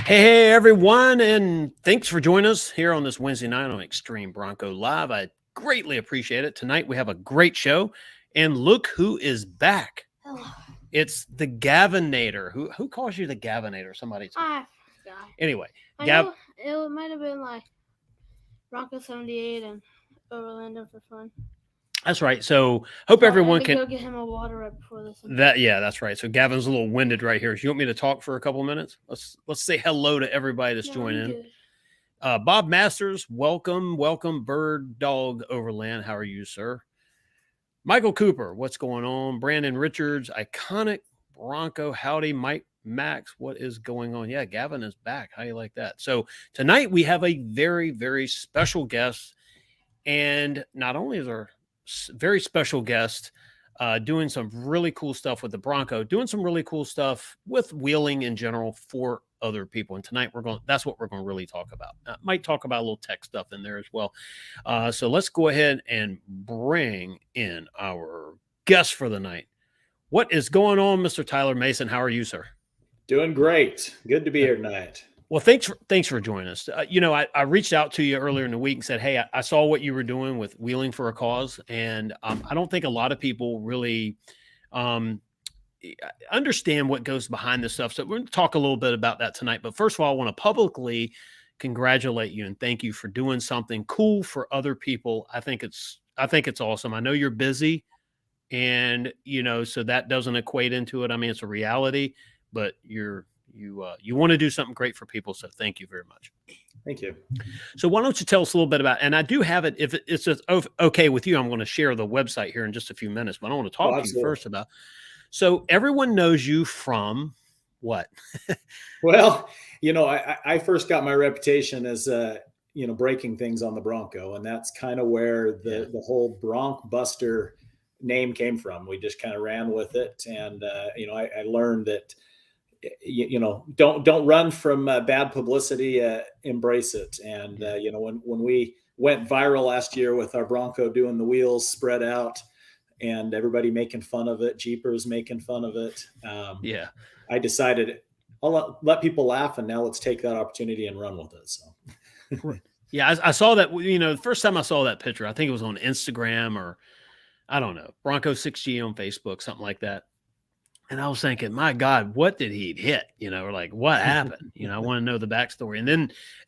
Hey, everyone, and thanks for joining us here on this Wednesday night on Extreme Bronco Live. I greatly appreciate it. Tonight we have a great show, and look who is back. Hello. It's the Gavinator. Who calls you the Gavinator? Somebody. I forgot. Anyway, I know it might have been like Bronco 78 and Overlander for fun. That's right. So hope everyone can go get him a water right before this. That's right. So Gavin's a little winded right here. So you want me to talk for a couple of minutes? Let's say hello to everybody that's joining in. Bob Masters, welcome, Bird Dog Overland. How are you, sir? Michael Cooper, what's going on? Brandon Richards, iconic Bronco. Howdy, Mike Max, what is going on? Yeah, Gavin is back. How you like that? So tonight we have a very, very special guest, and not only is our very special guest doing some really cool stuff with the Bronco, doing some really cool stuff with wheeling in general for other people. And tonight that's what we're going to really talk about. Might talk about a little tech stuff in there as well. So let's go ahead and bring in our guest for the night. What is going on, Mr. Tyler Mason? How are you, sir? Doing great. Good to be here tonight. Well, thanks for joining us. I reached out to you earlier in the week and said, hey, I saw what you were doing with Wheeling for a Cause. And I don't think a lot of people really understand what goes behind this stuff. So we're going to talk a little bit about that tonight. But first of all, I want to publicly congratulate you and thank you for doing something cool for other people. I think it's awesome. I know you're busy and, so that doesn't equate into it. I mean, it's a reality, but you want to do something great for people. So thank you very much. Thank you. So why don't you tell us a little bit about, and I do have it, if it's just okay with you, I'm going to share the website here in just a few minutes, but I want to talk to you first about, so everyone knows you from what? Well, I first got my reputation as, breaking things on the Bronco. And that's kind of where the whole Bronc Buster name came from. We just kind of ran with it. And, I learned that, don't run from bad publicity, embrace it. And, when we went viral last year with our Bronco doing the wheels spread out and everybody making fun of it, Jeepers making fun of it. I decided I'll let people laugh, and now let's take that opportunity and run with it. So, yeah, I saw that, the first time I saw that picture, I think it was on Instagram or I don't know, Bronco 6G on Facebook, something like that. And I was thinking, my God, what did he hit? Or like, what happened? I want to know the backstory.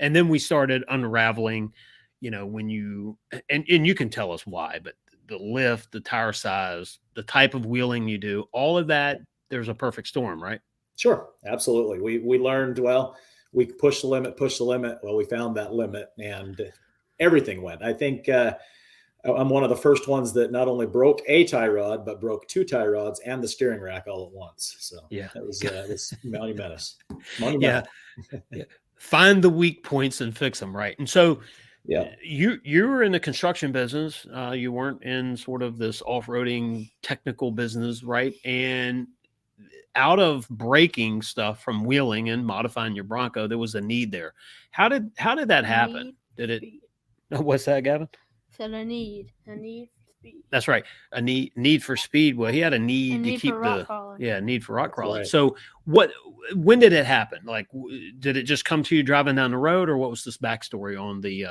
And then we started unraveling, when you, and you can tell us why, but the lift, the tire size, the type of wheeling you do, all of that, there's a perfect storm, right? Sure. Absolutely. We learned, we push the limit. Well, we found that limit and everything went. I think, I'm one of the first ones that not only broke a tie rod, but broke two tie rods and the steering rack all at once. So yeah, that was monumentous. Yeah. Find the weak points and fix them, right? And so, you were in the construction business. You weren't in sort of this off-roading technical business, right? And out of breaking stuff from wheeling and modifying your Bronco, there was a need there. How did that happen? Did it? What's that, Gavin? Said a need for speed. That's right. A need for speed. Well, he had a need to keep need for rock crawling. Right. So when did it happen? Like, did it just come to you driving down the road, or what was this backstory on the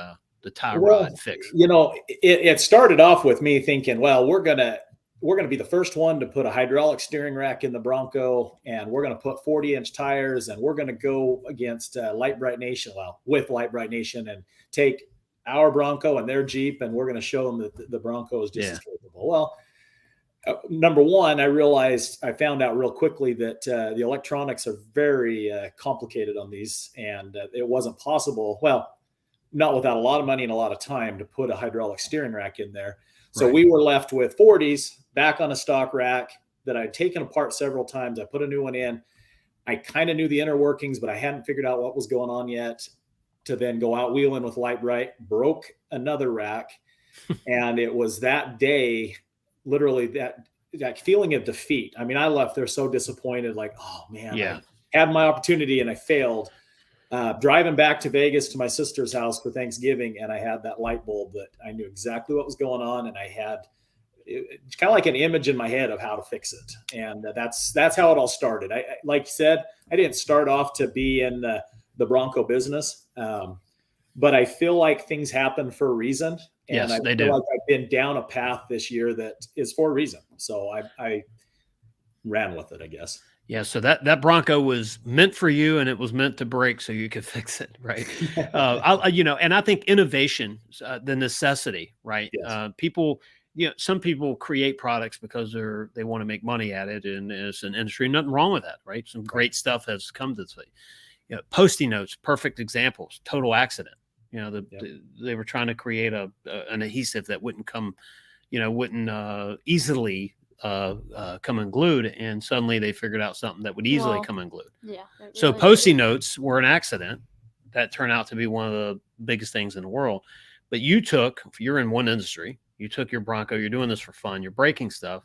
tie rod fix? It started off with me thinking, well, we're going to be the first one to put a hydraulic steering rack in the Bronco, and we're going to put 40-inch tires, and we're going to go against Light Bright Nation, with Light Bright Nation, and take our Bronco and their Jeep, and we're going to show them that the Bronco is just as capable. Well, number one, I found out real quickly that the electronics are very complicated on these, and it wasn't possible. Well, not without a lot of money and a lot of time to put a hydraulic steering rack in there. So we were left with 40s back on a stock rack that I'd taken apart several times. I put a new one in. I kind of knew the inner workings, but I hadn't figured out what was going on yet. To then go out wheeling with Light Bright, broke another rack. And it was that day, literally that feeling of defeat. I mean, I left there so disappointed, like, oh man, I had my opportunity and I failed. Driving back to Vegas to my sister's house for Thanksgiving, and I had that light bulb that I knew exactly what was going on, and I had kind of like an image in my head of how to fix it. And that's how it all started. I like you said, I didn't start off to be in the the Bronco business. But I feel like things happen for a reason. And Yes, I they feel do. like I've been down a path this year that is for a reason. So I ran with it, I guess. Yeah, so that Bronco was meant for you, and it was meant to break so you could fix it, right? And I think innovation, the necessity, right? Yes. People, some people create products because they want to make money at it, and it's an industry. Nothing wrong with that, right? Some great stuff has come to this. Post-it notes, perfect examples. Total accident. They were trying to create an adhesive that wouldn't come, wouldn't easily come unglued, and suddenly they figured out something that would easily come unglued. Yeah. So Post-it notes were an accident that turned out to be one of the biggest things in the world. But if you're in one industry, you took your Bronco, you're doing this for fun, you're breaking stuff.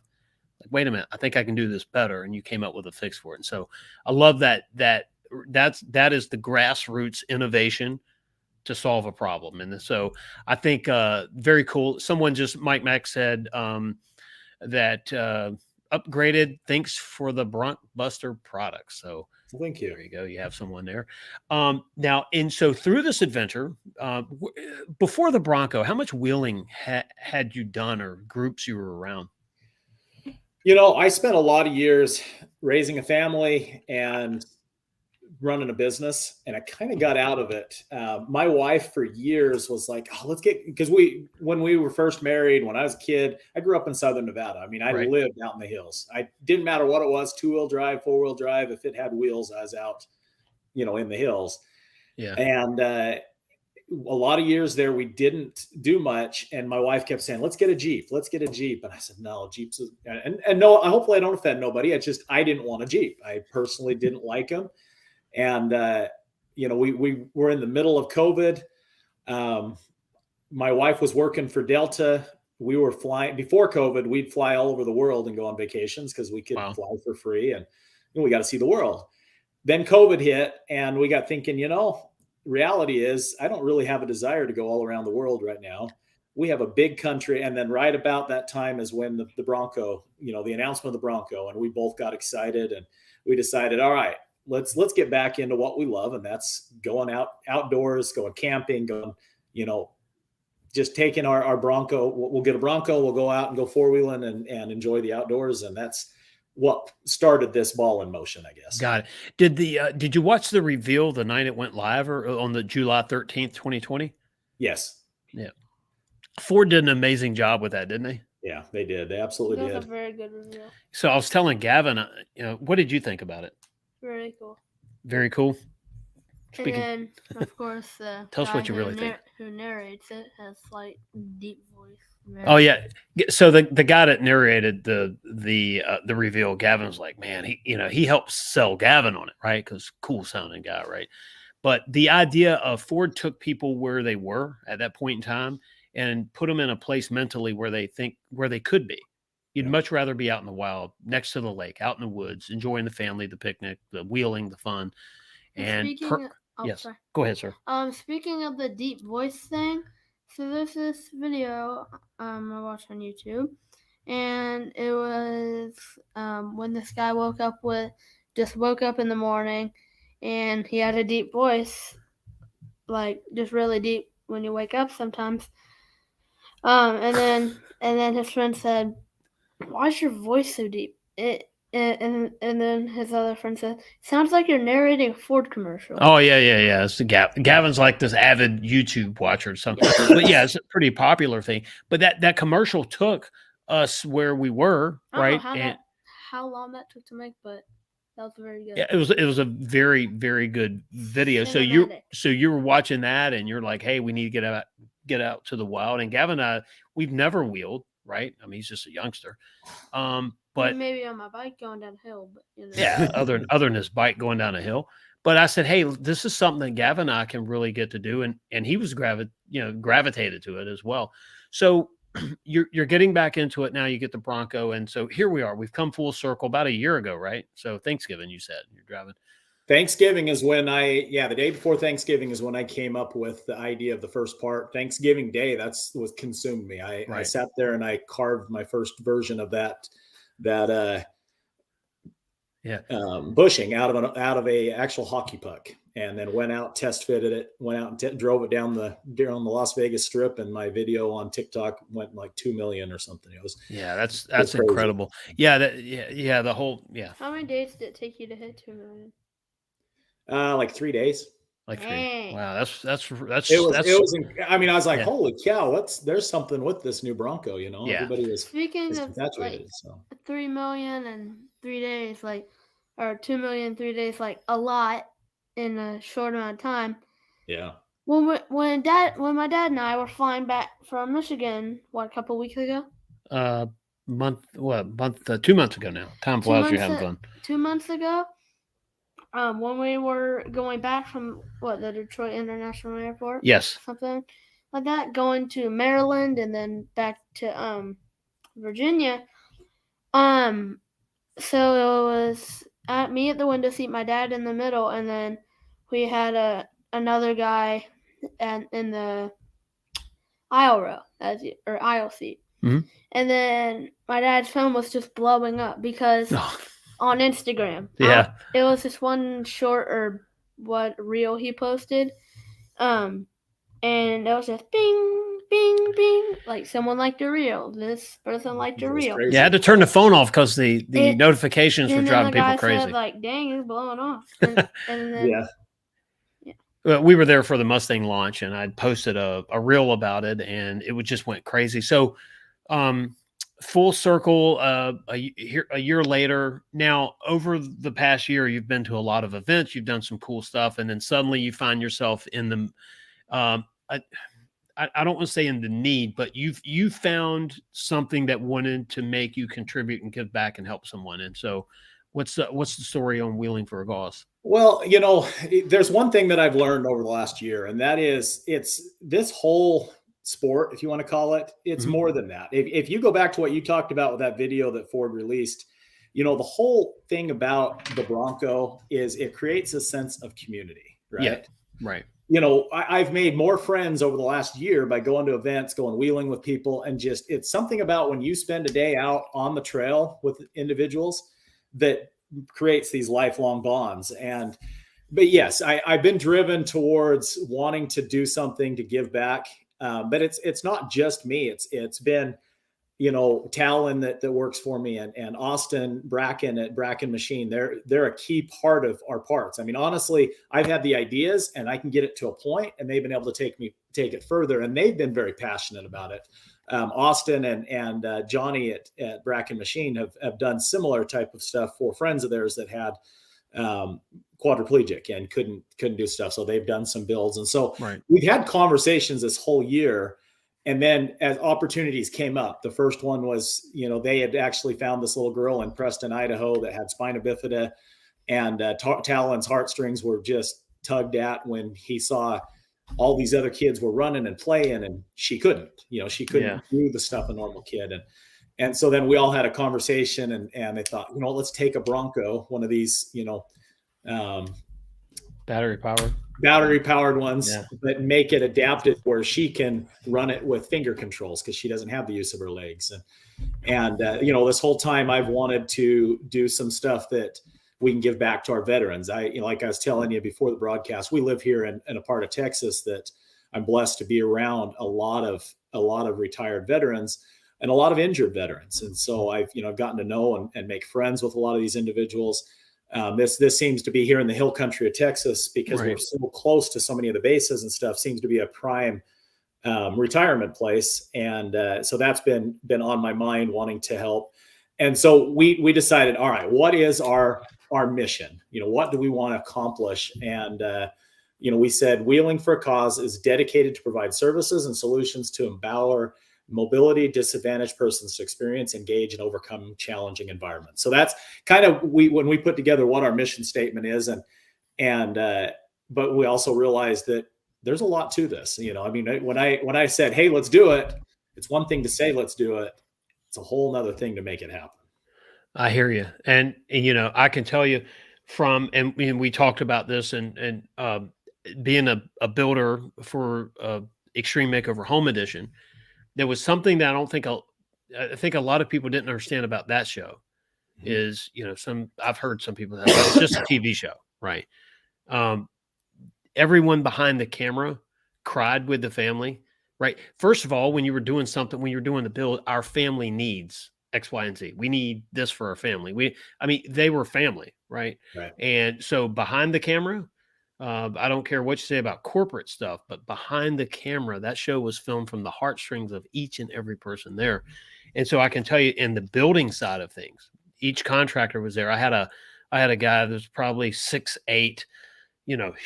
Like, wait a minute, I think I can do this better, and you came up with a fix for it. And so I love that is the grassroots innovation to solve a problem. And so I think very cool. Mike Mack said that upgraded. Thanks for the Bronc Buster products. So thank you. There you go. You have someone there. Now, and so through this adventure, before the Bronco, how much wheeling had you done, or groups you were around? I spent a lot of years raising a family and running a business, and I kind of got out of it. My wife for years was like, oh, because when we were first married, when I was a kid, I grew up in Southern Nevada. I mean, I lived out in the hills. I didn't matter what it was, 2-wheel drive, 4-wheel drive. If it had wheels, I was out, in the hills. Yeah. And a lot of years there, we didn't do much. And my wife kept saying, let's get a Jeep. Let's get a Jeep. And I said, no, Jeeps. And no, hopefully I don't offend nobody. I didn't want a Jeep. I personally didn't like them. And, we were in the middle of COVID. My wife was working for Delta. We were flying before COVID. We'd fly all over the world and go on vacations because we could fly for free, and we got to see the world. Then COVID hit, and we got thinking, reality is I don't really have a desire to go all around the world right now. We have a big country. And then right about that time is when the Bronco, the announcement of the Bronco, and we both got excited, and we decided, all right, let's get back into what we love. And that's going outdoors, going camping, just taking our Bronco. We'll get a Bronco. We'll go out and go 4-wheeling and enjoy the outdoors. And that's what started this ball in motion, I guess. Got it. Did you watch the reveal the night it went live, or on the July 13th, 2020? Yes. Yeah. Ford did an amazing job with that, didn't they? Yeah, they did. They absolutely did. It was a very good reveal. So I was telling Gavin, what did you think about it? Very cool. Very cool. And then, of course, tell us what you really think. Who narrates it has slight deep voice. Oh yeah. So the guy that narrated the reveal, Gavin was like, man, he helped sell Gavin on it, right? Because cool sounding guy, right? But the idea of Ford took people where they were at that point in time and put them in a place mentally where they could be. You'd much rather be out in the wild, next to the lake, out in the woods, enjoying the family, the picnic, the wheeling, the fun. And yes, sorry. Go ahead, sir. Speaking of the deep voice thing, so there's this video I watched on YouTube, and it was when this guy woke up in the morning, and he had a deep voice, like just really deep when you wake up sometimes. And then his friend said, "Why is your voice so deep?" And then his other friend said, "Sounds like you're narrating a Ford commercial." Oh yeah. It's Gavin's like this avid YouTube watcher or something. But yeah, it's a pretty popular thing. But that commercial took us where we were, right? How long that took to make, but that was very good. Yeah, it was a very, very good video. Cinematic. So you were watching that, and you're like, hey, we need to get out to the wild. And Gavin and I, we've never wheeled, right? I mean, he's just a youngster. But maybe on my bike going down a hill, but yeah, other than his bike going down a hill. But I said, hey, this is something that Gavin and I can really get to do, and he was gravitated to it as well. So you're getting back into it now. You get the Bronco, and so here we are. We've come full circle about a year ago, right? So Thanksgiving, you said you're driving. Thanksgiving is when the day before Thanksgiving is when I came up with the idea of the first part. Thanksgiving Day, that's what consumed me. I sat there and I carved my first version of that bushing out of a actual hockey puck. and then went out, test fitted it, went out and drove it down the Las Vegas Strip, and my video on TikTok went like 2 million or something. It was that's incredible. Yeah, the whole How many days did it take you to hit 2 million? Like 3 days. Like 3. Dang. Wow, that's. It was. I mean, I was like, Yeah. holy cow! There's something with this new Bronco. You know, Yeah. everybody was Speaking of infatuated. like So 3 million in 3 days, or 2 million in 3 days, like a lot in a short amount of time. yeah. When my dad and I were flying back from Michigan, a couple weeks ago? 2 months ago now. Time flies, you're having fun. 2 months ago, when we were going back from the Detroit International Airport, Yes, something like that, going to Maryland and then back to Virginia. So it was me at the window seat, my dad in the middle, and then we had another guy in the aisle row, aisle seat. Mhm. And then my dad's phone was just blowing up because on Instagram, Yeah. it was this one short reel he posted, and it was just bing, bing, bing, like someone liked a reel. This person liked a reel. crazy. Yeah, I had to turn the phone off because the notifications were And then driving the people guy crazy. said, like, dang, it's blowing off. And then Yeah. We were there for the Mustang launch, and I'd posted a reel about it, and it just went crazy. So, full circle, a year later, now over the past year, you've been to a lot of events, you've done some cool stuff, and then suddenly you find yourself in the, I don't want to say in the need, but you found something that wanted to make you contribute and give back and help someone. And so, what's the story on Wheeling for a Cause? Well, there's one thing that I've learned over the last year, and that is it's this whole sport, if you want to call it, it's more than that. If you go back to what you talked about with that video that Ford released, the whole thing about the Bronco is it creates a sense of community, right? Yeah, right. I've made more friends over the last year by going to events, going wheeling with people, and it's something about when you spend a day out on the trail with individuals that creates these lifelong bonds. But yes, I've been driven towards wanting to do something to give back. But it's not just me. It's been, Talon that works for me and Austin Bracken at Bracken Machine. They're a key part of our parts. I mean, honestly, I've had the ideas and I can get it to a point, and they've been able to take it further, and they've been very passionate about it. Austin and Johnny at Bracken Machine have done similar type of stuff for friends of theirs that had quadriplegic and couldn't do stuff. So they've done some builds. And so we've had conversations this whole year. And then as opportunities came up, the first one was, they had actually found this little girl in Preston, Idaho that had spina bifida, and Talon's heartstrings were just tugged at when he saw all these other kids were running and playing, and she couldn't do the stuff a normal kid. And so then we all had a conversation, and they thought, let's take a Bronco, one of these, battery powered ones, but make it adapted where she can run it with finger controls because she doesn't have the use of her legs. And this whole time I've wanted to do some stuff that we can give back to our veterans. Like I was telling you before the broadcast, we live here in a part of Texas that I'm blessed to be around a lot of retired veterans and a lot of injured veterans. And so I've gotten to know and make friends with a lot of these individuals. This seems to be here in the hill country of Texas because we're so close to so many of the bases and stuff, seems to be a prime retirement place. And so that's been on my mind, wanting to help. And so we decided, all right, what is our mission? What do we want to accomplish? And, we said Wheeling for a Cause is dedicated to provide services and solutions to empower mobility disadvantaged persons to experience, engage, and overcome challenging environments. So that's kind of when we put together what our mission statement is, but we also realized that there's a lot to this. When I said, hey, let's do it, it's one thing to say let's do it. It's a whole nother thing to make it happen. I hear you. And I can tell you and we talked about this and being a builder for Extreme Makeover Home Edition, there was something that I think a lot of people didn't understand about that show is, I've heard some people that it's just a TV show. Right. everyone behind the camera cried with the family, right? First of all, when you were doing something, when you're doing the build, our family needs X, Y, and Z. We need this for our family. They were family, right? Right. And so behind the camera, I don't care what you say about corporate stuff, but behind the camera, that show was filmed from the heartstrings of each and every person there. And so I can tell you, in the building side of things, each contractor was there. I had a guy that was probably 6'8",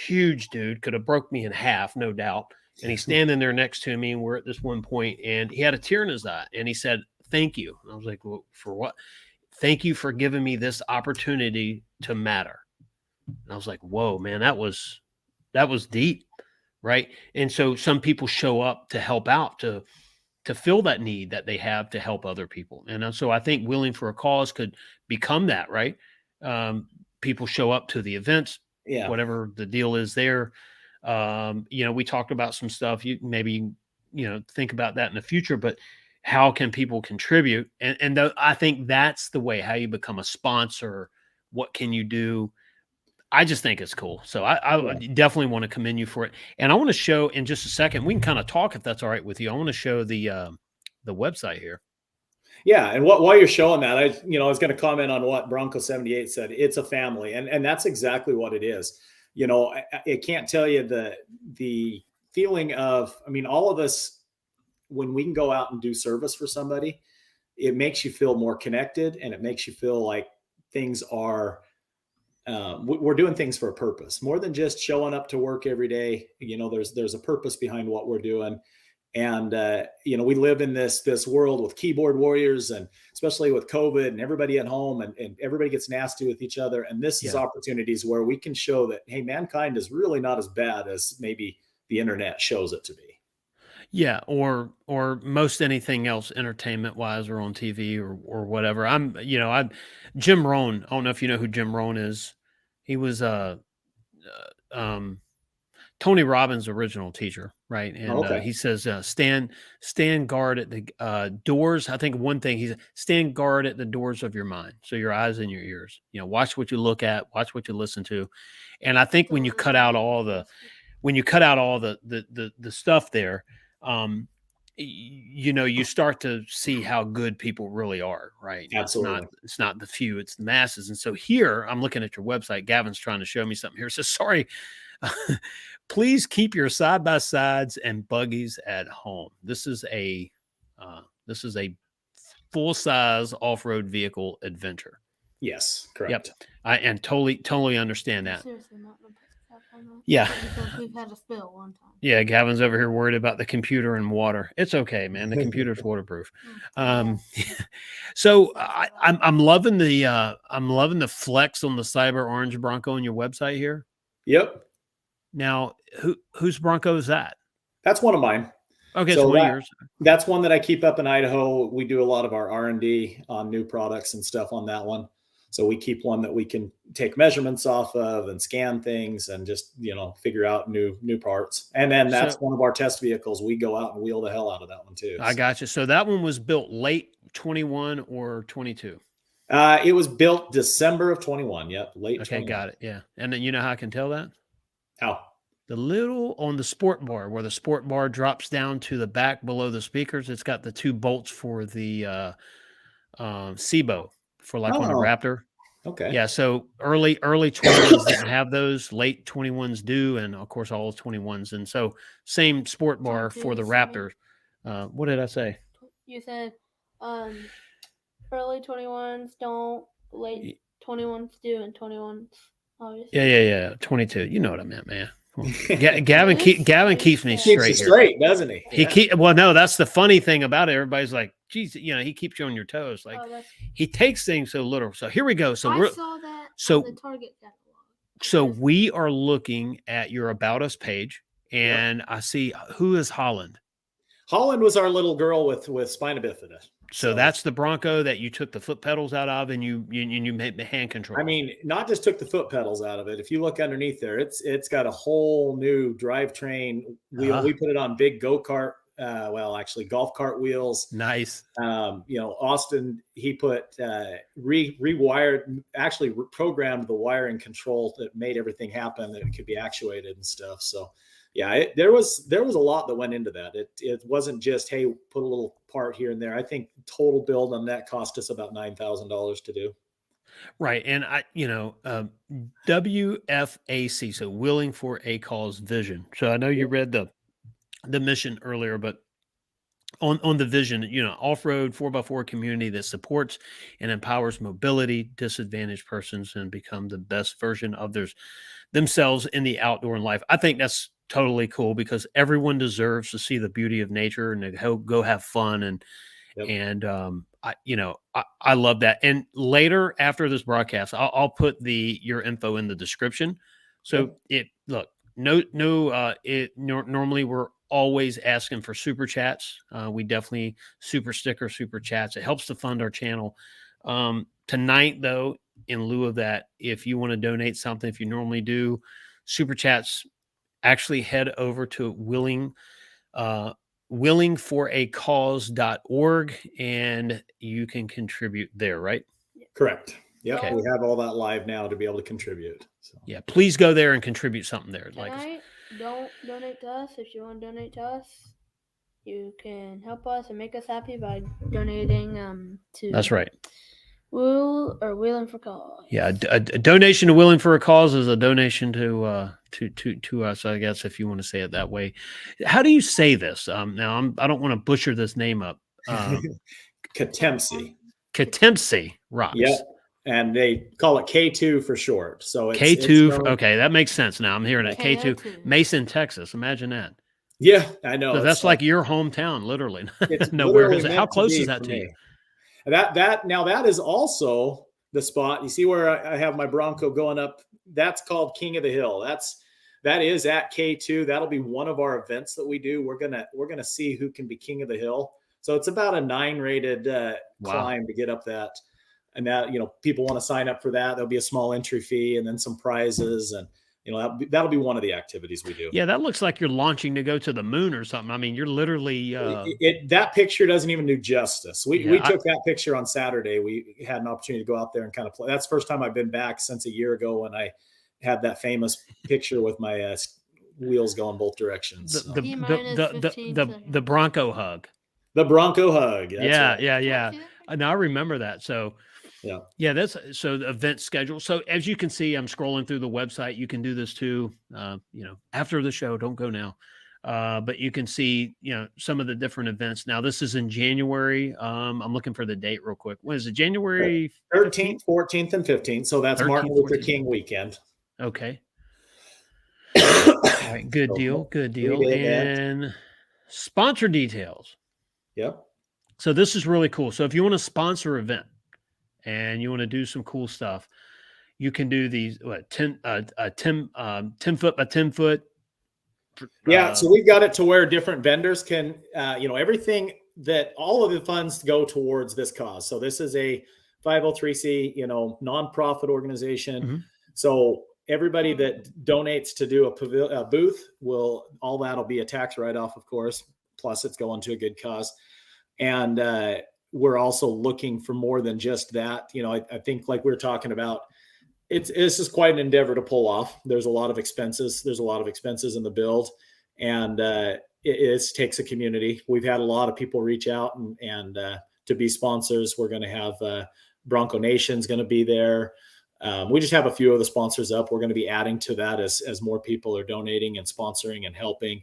huge dude, could have broke me in half, no doubt. And he's standing there next to me, and we're at this one point, and he had a tear in his eye, and he said, "Thank you." And I was like, "Well, for what?" "Thank you for giving me this opportunity to matter." And I was like, "Whoa, man, that was deep." Right. And so some people show up to help out, to fill that need that they have to help other people. And so I think Willing for a Cause could become that, right? People show up to the events, whatever the deal is there. We talked about some stuff. You maybe, think about that in the future, but how can people contribute? And I think that's the way, how you become a sponsor. What can you do? I just think it's cool. So I definitely want to commend you for it. And I want to show in just a second, we can kind of talk if that's all right with you. I want to show the website here. Yeah. And while you're showing that, I was going to comment on what Bronco 78 said. It's a family. And that's exactly what it is. I can't tell you the feeling of, all of us, when we can go out and do service for somebody, it makes you feel more connected, and it makes you feel like things are, we're doing things for a purpose, more than just showing up to work every day. There's a purpose behind what we're doing. And, we live in this world with keyboard warriors, and especially with COVID and everybody at home, and everybody gets nasty with each other. And this is opportunities where we can show that, hey, mankind is really not as bad as maybe the internet shows it to be. Yeah. Or most anything else entertainment wise, or on TV or whatever. I'm Jim Rohn. I don't know if you know who Jim Rohn is. He was, Tony Robbins' original teacher, right? And he says, stand guard at the doors. I think one thing, he said, stand guard at the doors of your mind. So your eyes and your ears, watch what you look at, watch what you listen to. And I think when you cut out all the stuff there, you start to see how good people really are, right? Absolutely. It's not the few, it's the masses. And so here, I'm looking at your website. Gavin's trying to show me something here. It says, sorry, please keep your side-by-sides and buggies at home. This is a full-size off-road vehicle adventure. Yes, correct. Yep. And totally understand that. Seriously, not the stuff on that. Yeah. Because we've had a spill one time. Yeah, Gavin's over here worried about the computer and water. It's okay, man. The computer's waterproof. So I'm loving the flex on the Cyber Orange Bronco on your website here. Yep. Now, whose Bronco is that? That's one of mine. Okay, so one of yours. That's one that I keep up in Idaho. We do a lot of our R&D on new products and stuff on that one. So we keep one that we can take measurements off of and scan things and just, figure out new parts. And then that's one of our test vehicles. We go out and wheel the hell out of that one too. I got you. So that one was built late 21 or 22? It was built December of 21. Yep. Late. Okay. 21. Got it. Yeah. And then how I can tell that? How? The little on the sport bar, where the sport bar drops down to the back below the speakers, it's got the two bolts for the SIBO for on the Raptor. Okay. Yeah. So early 21s didn't have those. Late 21s do, and of course all 21s. And so same sport bar for the Raptor. What did I say? You said early 21s don't, late 21s do, and 21s obviously. Yeah. 22. You know what I meant, man. Gavin keeps me straight. Straight, doesn't he? Well, no, that's the funny thing about it. Everybody's like, geez, he keeps you on your toes. Like, he takes things so literal. So here we go. So I saw that on the Target catalog. So we are looking at your About Us page, and I see, who is Holland? Holland was our little girl with spina bifida. So that's the Bronco that you took the foot pedals out of, and you made the hand control. Not just took the foot pedals out of it. If you look underneath there, it's got a whole new drivetrain wheel. We put it on big go-kart actually golf cart wheels. Nice. Austin, he put reprogrammed the wiring control that made everything happen, that it could be actuated and stuff. So yeah, there was a lot that went into that. It wasn't just, hey, put a little part here and there. I think total build on that cost us about $9,000 to do. Right. And WFAC, so Willing for a Cause vision. So I know you read the mission earlier, but on the vision, off-road 4x4 community that supports and empowers mobility, disadvantaged persons, and become the best version of themselves in the outdoor and life. I think that's totally cool, because everyone deserves to see the beauty of nature and to go have fun. And I love that. And later, after this broadcast, I'll put your info in the description. So normally we're always asking for super chats. We definitely super chats. It helps to fund our channel. Tonight, though, in lieu of that, if you want to donate something, if you normally do super chats, actually head over to willingforacause.org and you can contribute there, right? Correct. Yeah, okay. We have all that live now to be able to contribute. So. Yeah, please go there and contribute something there. Don't donate to us. If you want to donate to us, you can help us and make us happy by donating to. That's right. Willing for Cause. Yeah, a donation to Willing for a Cause is a donation to us, I guess, if you want to say it that way. How do you say this? Now I don't want to butcher this name up. Katemcy Rocks. Yeah, and they call it K2 for short. So it's K2. Okay, that makes sense now. I'm hearing it. K2, Mason, Texas. Imagine that. Yeah, I know. So that's like your hometown, literally. No, where is it? How close is that to you? That is also the spot. You see where I have my Bronco going up? That's called King of the Hill. That is at K2. That'll be one of our events that we do. We're gonna see who can be King of the Hill. So it's about a 9 rated climb to get up that. And that, people want to sign up for that. There'll be a small entry fee and then some prizes, and that'll be one of the activities we do. Yeah, that looks like you're launching to go to the moon or something. I mean, you're literally that picture doesn't even do justice. We took that picture on Saturday. We had an opportunity to go out there and kind of play. That's the first time I've been back since a year ago when I had that famous picture with my wheels going both directions. The Bronco hug. The Bronco hug. Yeah. Now I remember that. So that's so the event schedule. So as you can see, I'm scrolling through the website. You can do this too. After the show, don't go now. But you can see, some of the different events. Now this is in January. I'm looking for the date real quick. When is it? January 13th, 14th, and 15th. So that's 13th, Martin Luther 14th. King weekend. Okay. All right. Good deal. And sponsor details. Yep. So this is really cool. So if you want to sponsor an event and you want to do some cool stuff, you can do these 10 foot by 10 foot. Yeah. So we've got it to where different vendors can, everything that all of the funds go towards this cause. So this is a 503c, nonprofit organization. Mm-hmm. So everybody that donates to do a booth all that'll be a tax write-off, of course. Plus it's going to a good cause. And we're also looking for more than just that. I think like we were talking about, this is quite an endeavor to pull off. There's a lot of expenses. There's a lot of expenses in the build, and it takes a community. We've had a lot of people reach out and to be sponsors. We're going to have Bronco Nation's going to be there. We just have a few of the sponsors up. We're going to be adding to that as more people are donating and sponsoring and helping.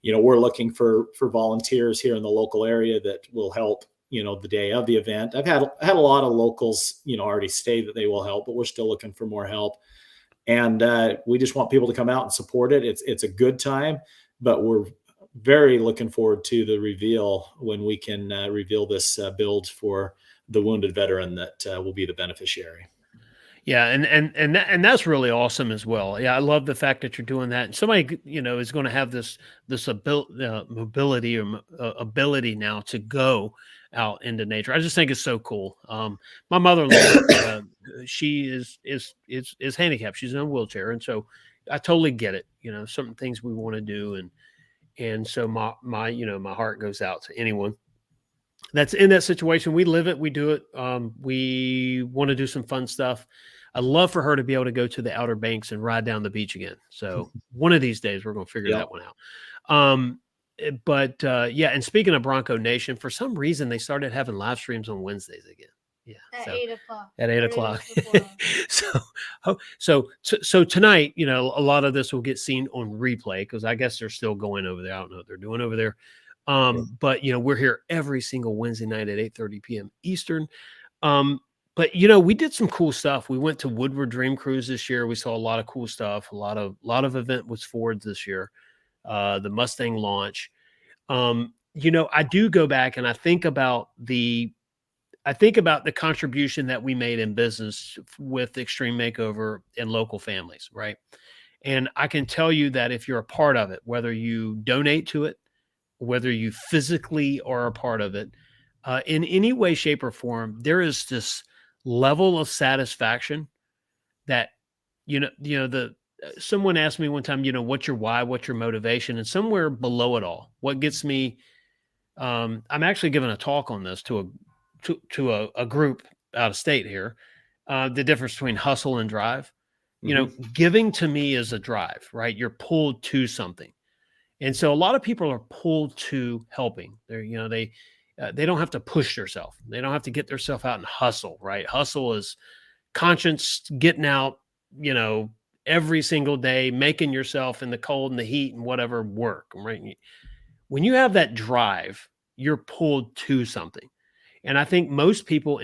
We're looking for volunteers here in the local area that will help, the day of the event. I've had a lot of locals, already say that they will help, but we're still looking for more help. And we just want people to come out and support it. It's a good time, but we're very looking forward to the reveal when we can reveal this build for the wounded veteran that will be the beneficiary. Yeah, and that's really awesome as well. Yeah, I love the fact that you're doing that. And somebody, is going to have this mobility or ability now to go out into nature. I just think it's so cool. My mother-in-law, she is handicapped. She's in a wheelchair, and so I totally get it. Certain things we want to do, And so my heart goes out to anyone that's in that situation. We live it, we do it. We want to do some fun stuff. I'd love for her to be able to go to the Outer Banks and ride down the beach again. So one of these days we're going to figure that one out. But yeah, and speaking of Bronco Nation, for some reason they started having live streams on Wednesdays again. Yeah, at 8 o'clock. At 8 o'clock. So tonight, a lot of this will get seen on replay because I guess they're still going over there. I don't know what they're doing over there. But we're here every single Wednesday night at 8:30 p.m. Eastern. But we did some cool stuff. We went to Woodward Dream Cruise this year. We saw a lot of cool stuff. A lot of event was Ford this year. The Mustang launch. I do go back and I think about the contribution that we made in business with Extreme Makeover and local families, right? And I can tell you that if you're a part of it, whether you donate to it, whether you physically are a part of it, in any way, shape, or form, there is this level of satisfaction that, someone asked me one time, what's your why, what's your motivation? And somewhere below it all, what gets me, I'm actually giving a talk on this to a group out of state here, the difference between hustle and drive. Giving to me is a drive, right? You're pulled to something. And so a lot of people are pulled to helping. They don't have to push themselves. They don't have to get themselves out and hustle, right? Hustle is conscience getting out, every single day, making yourself in the cold and the heat and whatever work, right? When you have that drive, you're pulled to something. And I think most people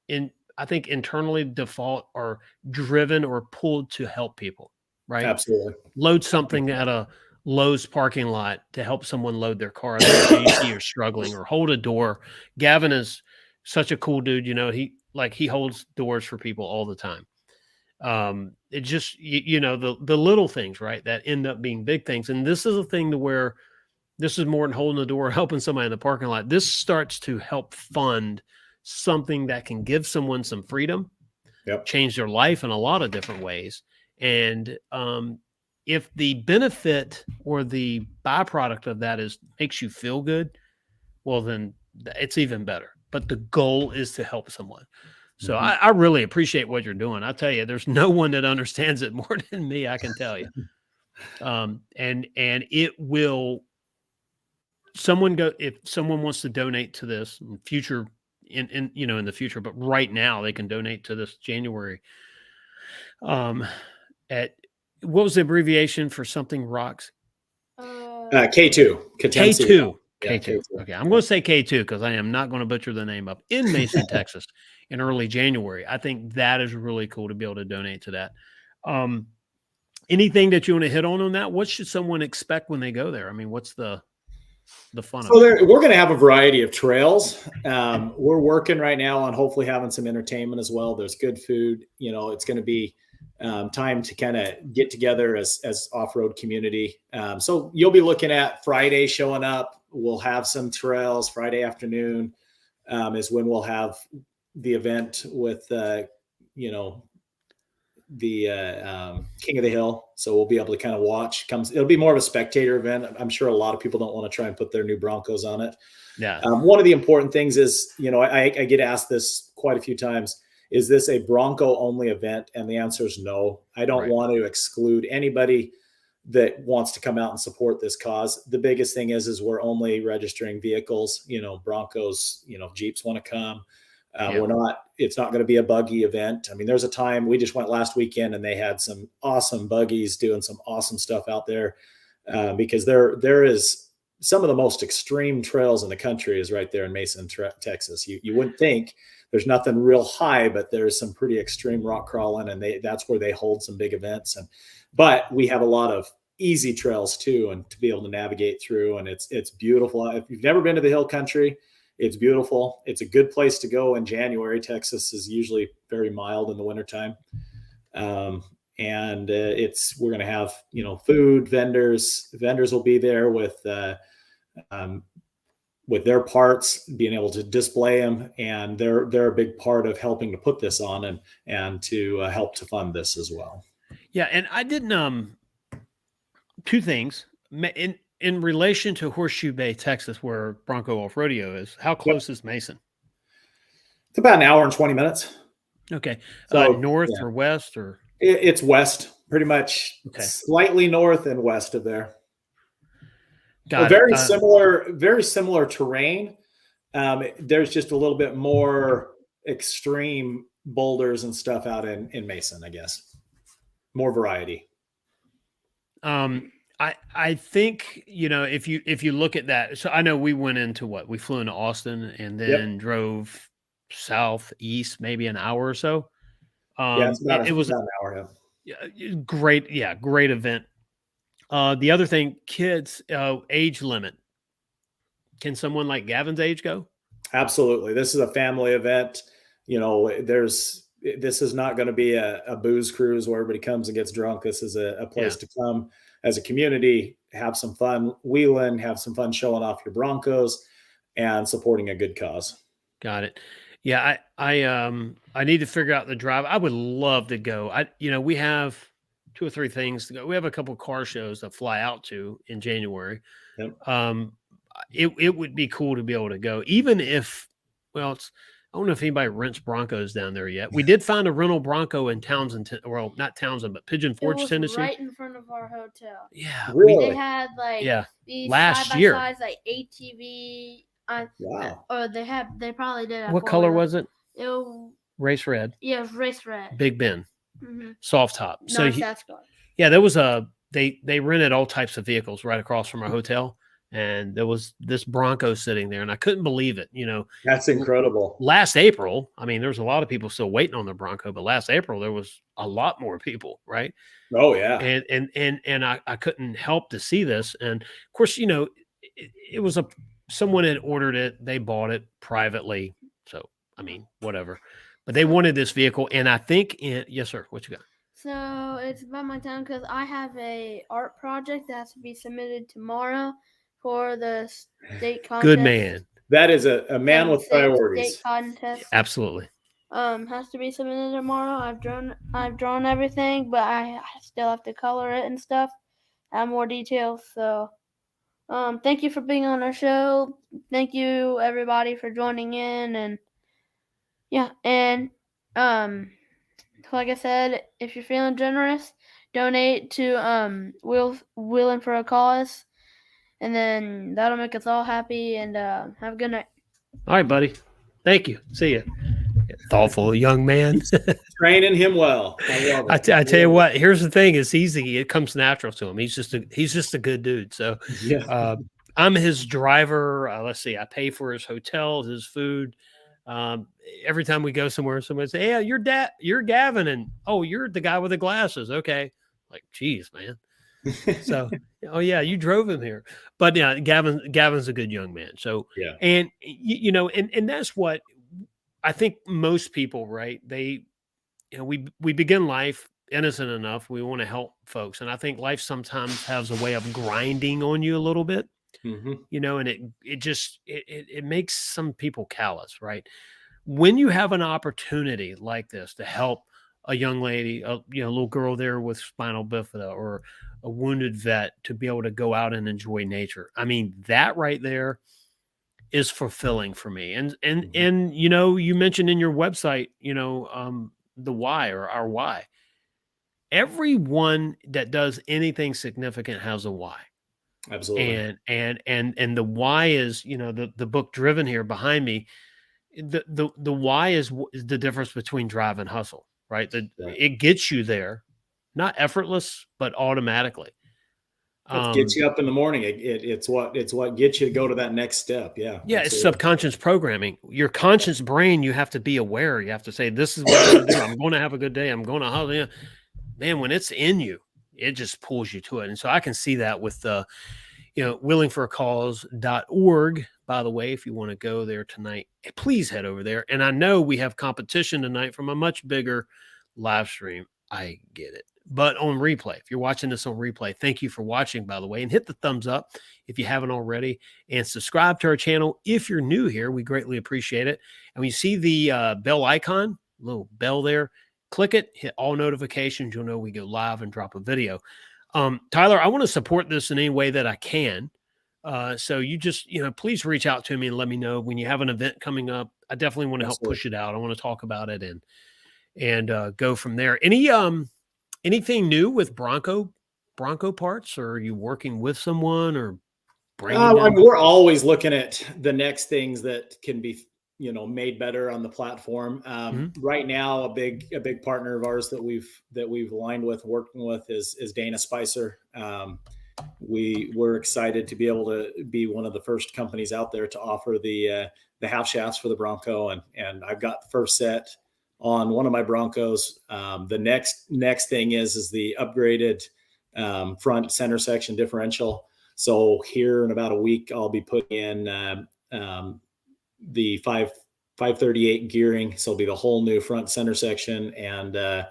internally default are driven or pulled to help people, right? Absolutely. Load something at a Lowe's parking lot to help someone load their car that you see are struggling, or hold a door. Gavin is such a cool dude. He holds doors for people all the time. It just, the little things, right, that end up being big things. And this is a thing to where this is more than holding the door, helping somebody in the parking lot. This starts to help fund something that can give someone some freedom, change their life in a lot of different ways. And if the benefit or the byproduct of that makes you feel good, well, then it's even better. But the goal is to help someone. So I really appreciate what you're doing. I tell you, there's no one that understands it more than me, I can tell you. And it will, if someone wants to donate to this in future, in the future, but right now they can donate to this January. At what was the abbreviation for something rocks? K2. Katemcy. K2. Yeah, K2. Okay, I'm going to say K2 because I am not going to butcher the name up, in Mason, Texas, in early January. I think that is really cool to be able to donate to that. Anything that you want to hit on that? What should someone expect when they go there? I mean, what's the fun of it? We're going to have a variety of trails. We're working right now on hopefully having some entertainment as well. There's good food. It's going to be time to kind of get together as off-road community. So you'll be looking at Friday showing up. We'll have some trails. Friday afternoon is when we'll have the event with the King of the Hill. So we'll be able to kind of watch. It'll be more of a spectator event. I'm sure a lot of people don't want to try and put their new Broncos on it. Yeah. One of the important things is, I get asked this quite a few times. Is this a Bronco only event? And the answer is no. I don't want to exclude anybody that wants to come out and support this cause. The biggest thing is we're only registering vehicles, Broncos, Jeeps want to come. It's not going to be a buggy event. I mean, there's a time we just went last weekend and they had some awesome buggies doing some awesome stuff out there because there is some of the most extreme trails in the country is right there in Mason, Texas. You wouldn't think there's nothing real high, but there's some pretty extreme rock crawling, and that's where they hold some big events. But we have a lot of easy trails too, and to be able to navigate through, and it's beautiful. If you've never been to the Hill Country, it's beautiful. It's a good place to go in January. Texas is usually very mild in the wintertime. And we're going to have, food vendors will be there with their parts, being able to display them. And they're a big part of helping to put this on and to help to fund this as well. Yeah. And I didn't, two things. in relation to Horseshoe Bay, Texas, where Bronco Off Rodeo is, how close is Mason? It's about an hour and 20 minutes. Okay. So north or west or? It's west, pretty much. Okay. Slightly north and west of there. Got very it. Very similar terrain. There's just a little bit more extreme boulders and stuff out in Mason, I guess. More variety. I think, if you look at that, so I know we went into we flew into Austin and then drove southeast, maybe an hour or so. It's about an hour. Great. Yeah. Great event. The other thing, kids, age limit. Can someone like Gavin's age go? Absolutely. This is a family event. This is not going to be a booze cruise where everybody comes and gets drunk. This is a place to come as a community, have some fun wheeling, have some fun showing off your Broncos and supporting a good cause. Got it. Yeah. I need to figure out the drive. I would love to go. We have 2 or 3 things to go. We have a couple of car shows to fly out to in January. Yep. It would be cool to be able to go, even if, I don't know if anybody rents Broncos down there yet. We did find a rental Bronco in Townsend, well, not Townsend, but Pigeon Forge, Tennessee. Right in front of our hotel. Yeah. Really? They had these last year, like ATV. Wow. Or they probably did. What color was it? It was race red. Yeah, it was race red. Big Ben. Mm-hmm. Soft top. So there was they rented all types of vehicles right across from our hotel. And there was this Bronco sitting there, and I couldn't believe it. That's incredible. Last April, there was a lot of people still waiting on the Bronco, but last April there was a lot more people, right? Oh yeah. And I couldn't help to see this, and of course, it was someone had ordered it, they bought it privately, so whatever. But they wanted this vehicle, and I think yes, sir. What you got? So it's about my time because I have a art project that has to be submitted tomorrow for the state contest. Good man. That is a man with priorities. State contest. Absolutely. Has to be submitted tomorrow. I've drawn everything, but I still have to color it and stuff. Add more details. So, thank you for being on our show. Thank you everybody for joining in, and like I said, if you're feeling generous, donate to Wheeling for a Cause. And then that'll make us all happy, and have a good night. All right, buddy. Thank you. See you. Thoughtful young man. Training him well. I love it. I tell you what, here's the thing. It's easy. It comes natural to him. He's just a good dude. So I'm his driver. Let's see. I pay for his hotel, his food. Every time we go somewhere, somebody say, "Hey, you're Gavin," and you're the guy with the glasses. Okay. Like, geez, man. So, you drove him here, but yeah, Gavin's a good young man. So, and and that's what I think most people, right? They, we begin life innocent enough. We want to help folks. And I think life sometimes has a way of grinding on you a little bit, and it makes some people callous, right? When you have an opportunity like this to help a young lady, a little girl there with spinal bifida, or a wounded vet, to be able to go out and enjoy nature. That right there is fulfilling for me. And you mentioned in your website, the why, or our why. Everyone that does anything significant has a why. Absolutely. And the why is, the book Driven here behind me. The why is the difference between drive and hustle. Right. It gets you there, not effortless, but automatically. It gets you up in the morning. It's what gets you to go to that next step. Yeah. Yeah. Absolutely. It's subconscious programming. Your conscious brain, you have to be aware. You have to say, this is what I'm going to do. I'm going to have a good day. I'm going to hustle. Man, when it's in you, it just pulls you to it. And so I can see that with willingforacause.org. By the way, if you want to go there tonight, please head over there. And I know we have competition tonight from a much bigger live stream. I get it. But on replay, if you're watching this on replay, thank you for watching, by the way, and hit the thumbs up if you haven't already, and subscribe to our channel. If you're new here, we greatly appreciate it. And when you see the bell icon, little bell there, click it, hit all notifications. You'll know we go live and drop a video. Tyler, I want to support this in any way that I can. So you just, please reach out to me and let me know when you have an event coming up. I definitely want to help push it out. I want to talk about it and go from there. Anything new with Bronco parts, or are you working with someone or bringing them? We're always looking at the next things that can be, made better on the platform. Right now, a big partner of ours that we've aligned with, working with is Dana Spicer. We're excited to be able to be one of the first companies out there to offer the half shafts for the Bronco, and I've got the first set on one of my Broncos. The next thing is the upgraded front center section differential. So here in about a week, I'll be putting in the 538 gearing. So it'll be the whole new front center section, and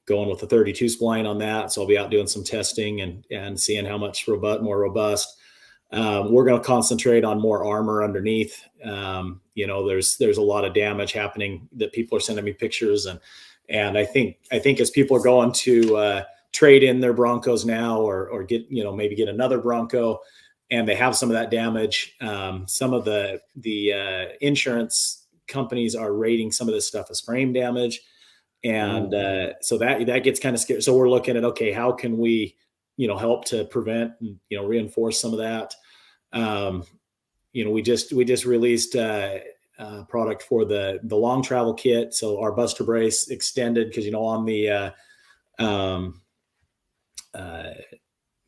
going with the 32 spline on that. So I'll be out doing some testing and seeing how much more robust. We're going to concentrate on more armor underneath. There's a lot of damage happening that people are sending me pictures, and I think as people are going to trade in their Broncos now, or get, maybe get another Bronco, and they have some of that damage. Some of the insurance companies are rating some of this stuff as frame damage. And so that gets kind of scary. So we're looking at, okay, how can we, help to prevent and, reinforce some of that. We just released a product for the long travel kit. So our Buster Brace extended, because, on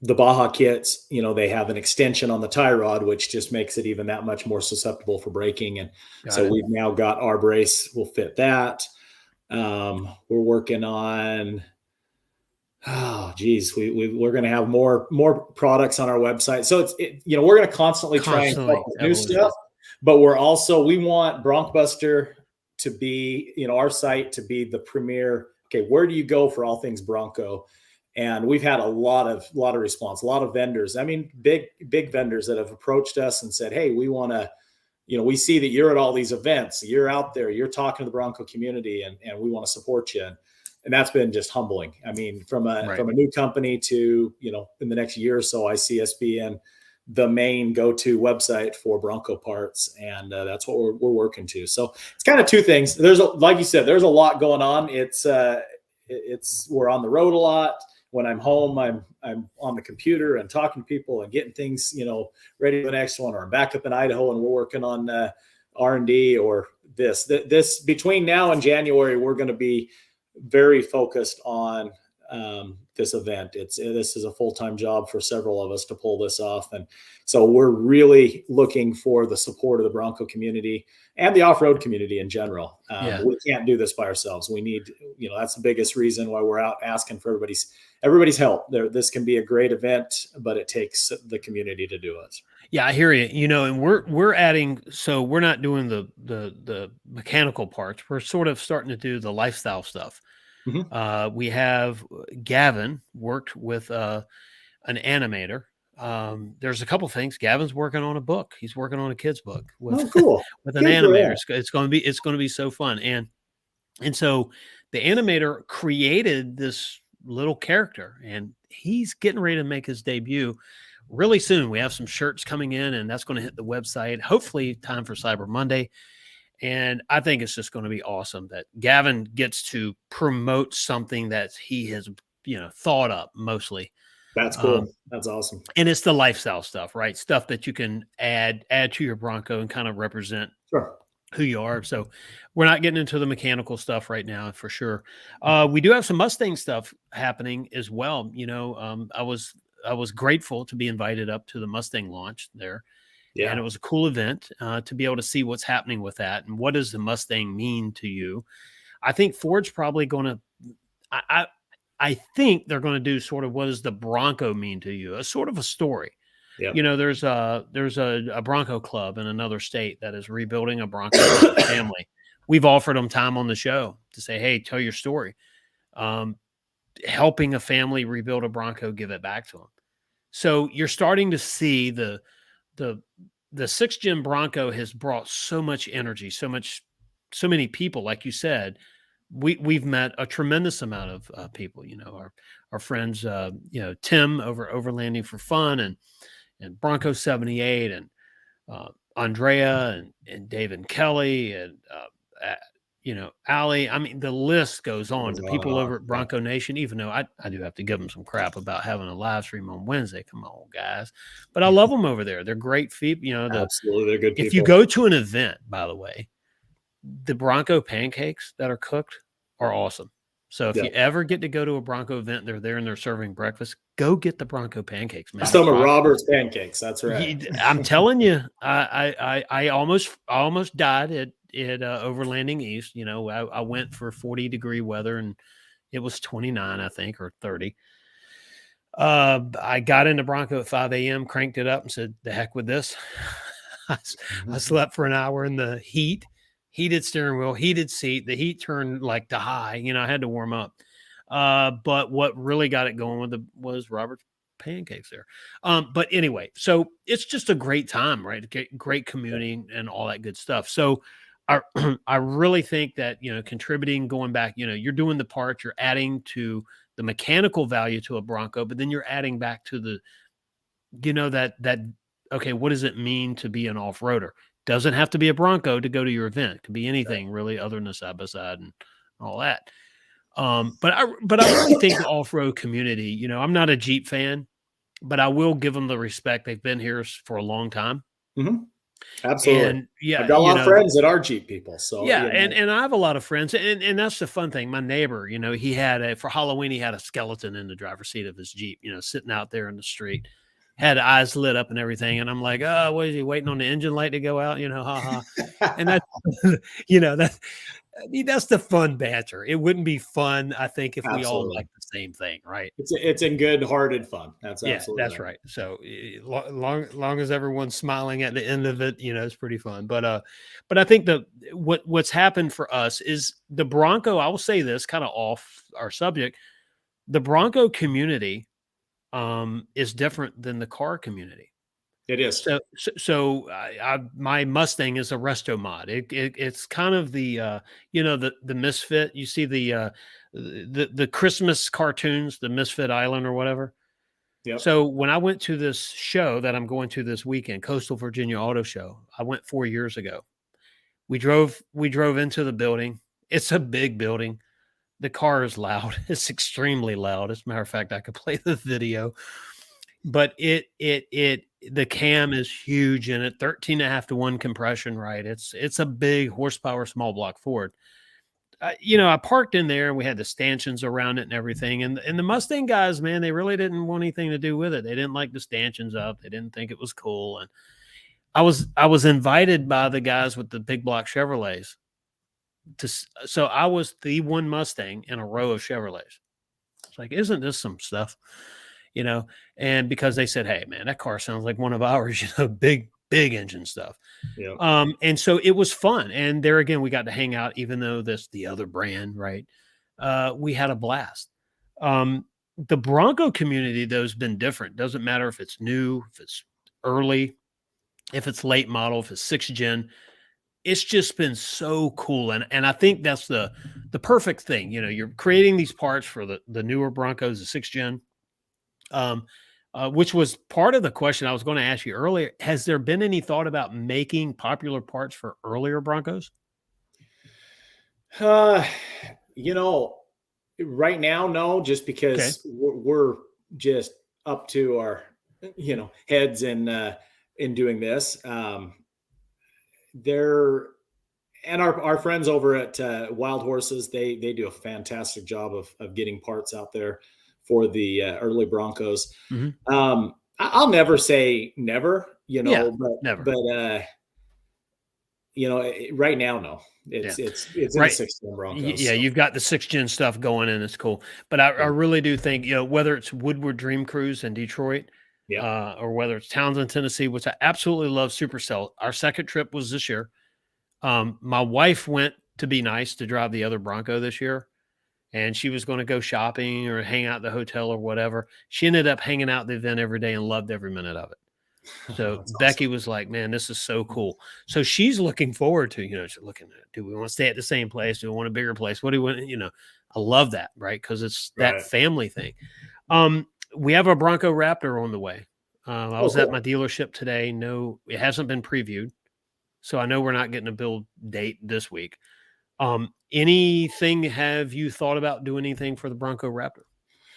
the Baja kits, they have an extension on the tie rod, which just makes it even that much more susceptible for breaking. And we've now got our brace will fit that. We're working on, we're going to have more products on our website. So we're going to constantly try and come up with new stuff, but we want Bronkbuster to be, our site to be the premier. Okay, where do you go for all things Bronco? And we've had a lot of response, a lot of vendors. I mean, big vendors that have approached us and said, hey, we want to, we see that you're at all these events, you're out there, you're talking to the Bronco community, and we want to support you. And that's been just humbling. I mean, from a new company to, in the next year or so, I see us being the main go-to website for Bronco parts. And that's what we're working to. So it's kind of two things. Like you said, there's a lot going on. We're on the road a lot. When I'm home, I'm on the computer and talking to people and getting things, ready for the next one. Or I'm back up in Idaho and we're working on R&D or this between now and January, we're going to be very focused on this event. This is a full-time job for several of us to pull this off. And so we're really looking for the support of the Bronco community and the off-road community in general. We can't do this by ourselves. We need, that's the biggest reason why we're out asking for everybody's help. This can be a great event, but it takes the community to do it. Yeah, I hear you. And we're adding, so we're not doing the mechanical parts. We're sort of starting to do the lifestyle stuff. Mm-hmm. We have Gavin worked with an animator. There's a couple things. Gavin's working on a book. He's working on a kid's book with, cool. with an animator. It's going to be so fun. And so the animator created this little character, and he's getting ready to make his debut really soon. We have some shirts coming in, and that's going to hit the website, hopefully time for Cyber Monday. And I think it's just going to be awesome that Gavin gets to promote something that he has, thought up mostly. That's cool. That's awesome. And it's the lifestyle stuff, right? Stuff that you can add to your Bronco and kind of represent who you are. So we're not getting into the mechanical stuff right now for sure. We do have some Mustang stuff happening as well. I was grateful to be invited up to the Mustang launch there. Yeah. And it was a cool event to be able to see what's happening with that. And what does the Mustang mean to you? I think Ford's probably going to, I think they're going to do sort of what does the Bronco mean to you? A sort of a story. Yep. There's a Bronco club in another state that is rebuilding a Bronco family. We've offered them time on the show to say, hey, tell your story. Helping a family rebuild a Bronco, give it back to them. So you're starting to see the 6th gen Bronco has brought so much energy, so many people, like you said, we've met a tremendous amount of people, our friends, Tim over Overlanding for Fun and Bronco 78 and Andrea and David Kelly and Ali. I mean, the list goes on. The people over at Bronco Nation, even though I do have to give them some crap about having a live stream on Wednesday. Come on, guys. But I love them over there. They're great people. Absolutely. They're good people. If you go to an event, by the way, the Bronco pancakes that are cooked are awesome. So if you ever get to go to a Bronco event, they're there and they're serving breakfast, go get the Bronco pancakes, man. Some of Robert's pancakes. That's right. I'm telling you, I almost died at Overlanding East. I went for 40-degree weather and it was 29, I think, or 30. I got into Bronco at 5 a.m., cranked it up and said, the heck with this. I slept for an hour in the heated steering wheel, heated seat. The heat turned like to high. I had to warm up. But what really got it going was Robert's pancakes there. But anyway, so it's just a great time, right? Great community and all that good stuff. So I really think that, contributing, going back, you're doing the parts, you're adding to the mechanical value to a Bronco, but then you're adding back to the, okay, what does it mean to be an off-roader? Doesn't have to be a Bronco to go to your event. It could be anything really other than a side-by-side and all that. But I really think the off-road community, I'm not a Jeep fan, but I will give them the respect. They've been here for a long time. Mm-hmm. Absolutely. And I've got a lot of friends that are Jeep people. So and I have a lot of friends, and that's the fun thing. My neighbor, he had for Halloween, he had a skeleton in the driver's seat of his Jeep, sitting out there in the street. Had eyes lit up and everything. And I'm like, oh, what is he waiting on the engine light to go out? Ha ha. And that's the fun banter. It wouldn't be fun, I think, if we all like the same thing, right? It's in good hearted fun. That's absolutely that's right. So long as everyone's smiling at the end of it, it's pretty fun. But I think what's happened for us is the Bronco, I will say this kind of off our subject, the Bronco community is different than the car community. It is. So my Mustang is a resto mod. It's kind of the the Misfit. You see the Christmas cartoons, the Misfit Island or whatever. Yep. So when I went to this show that I'm going to this weekend, Coastal Virginia Auto Show, I went 4 years ago. We drove into the building. It's a big building. The car is loud. It's extremely loud. As a matter of fact, I could play the video, but the cam is huge in it, 13.5-to-1 compression, right? It's a big horsepower, small block Ford. I parked in there and we had the stanchions around it and everything. And the Mustang guys, man, they really didn't want anything to do with it. They didn't like the stanchions up. They didn't think it was cool. And I was invited by the guys with the big block Chevrolets. So I was the one Mustang in a row of Chevrolets. It's like, isn't this some stuff? And because they said, hey man, that car sounds like one of ours, big engine stuff. Yeah. And so it was fun. And there again, we got to hang out, even though this the other brand, right? We had a blast. The Bronco community, though, has been different. Doesn't matter if it's new, if it's early, if it's late model, if it's 6th gen. It's just been so cool. And I think that's the perfect thing. You're creating these parts for the newer Broncos, the 6th gen, which was part of the question I was going to ask you earlier. Has there been any thought about making popular parts for earlier Broncos? Right now, no, just because we're just up to our, heads in doing this. And our friends over at Wild Horses, they do a fantastic job of getting parts out there for the early Broncos. Mm-hmm. I'll never say never, but never. But right now, no. It's right. In the 6th gen Broncos. Yeah, so. You've got the 6th gen stuff going, and it's cool. But I really do think, whether it's Woodward Dream Cruise in Detroit, or whether it's Townsend, Tennessee, which I absolutely love, Supercell. Our second trip was this year. My wife went to be nice to drive the other Bronco this year, and she was going to go shopping or hang out at the hotel or whatever. She ended up hanging out at the event every day and loved every minute of it. So That's Becky awesome. was like, man, this is so cool. So she's looking forward to, she's looking at, do we want to stay at the same place? Do we want a bigger place? What do we want? I love that, right? Because it's that Right. family thing. We have a Bronco Raptor on the way. I was at cool. my dealership today. No, it hasn't been previewed. So I know we're not getting a build date this week. Anything, have you thought about doing anything for the Bronco Raptor?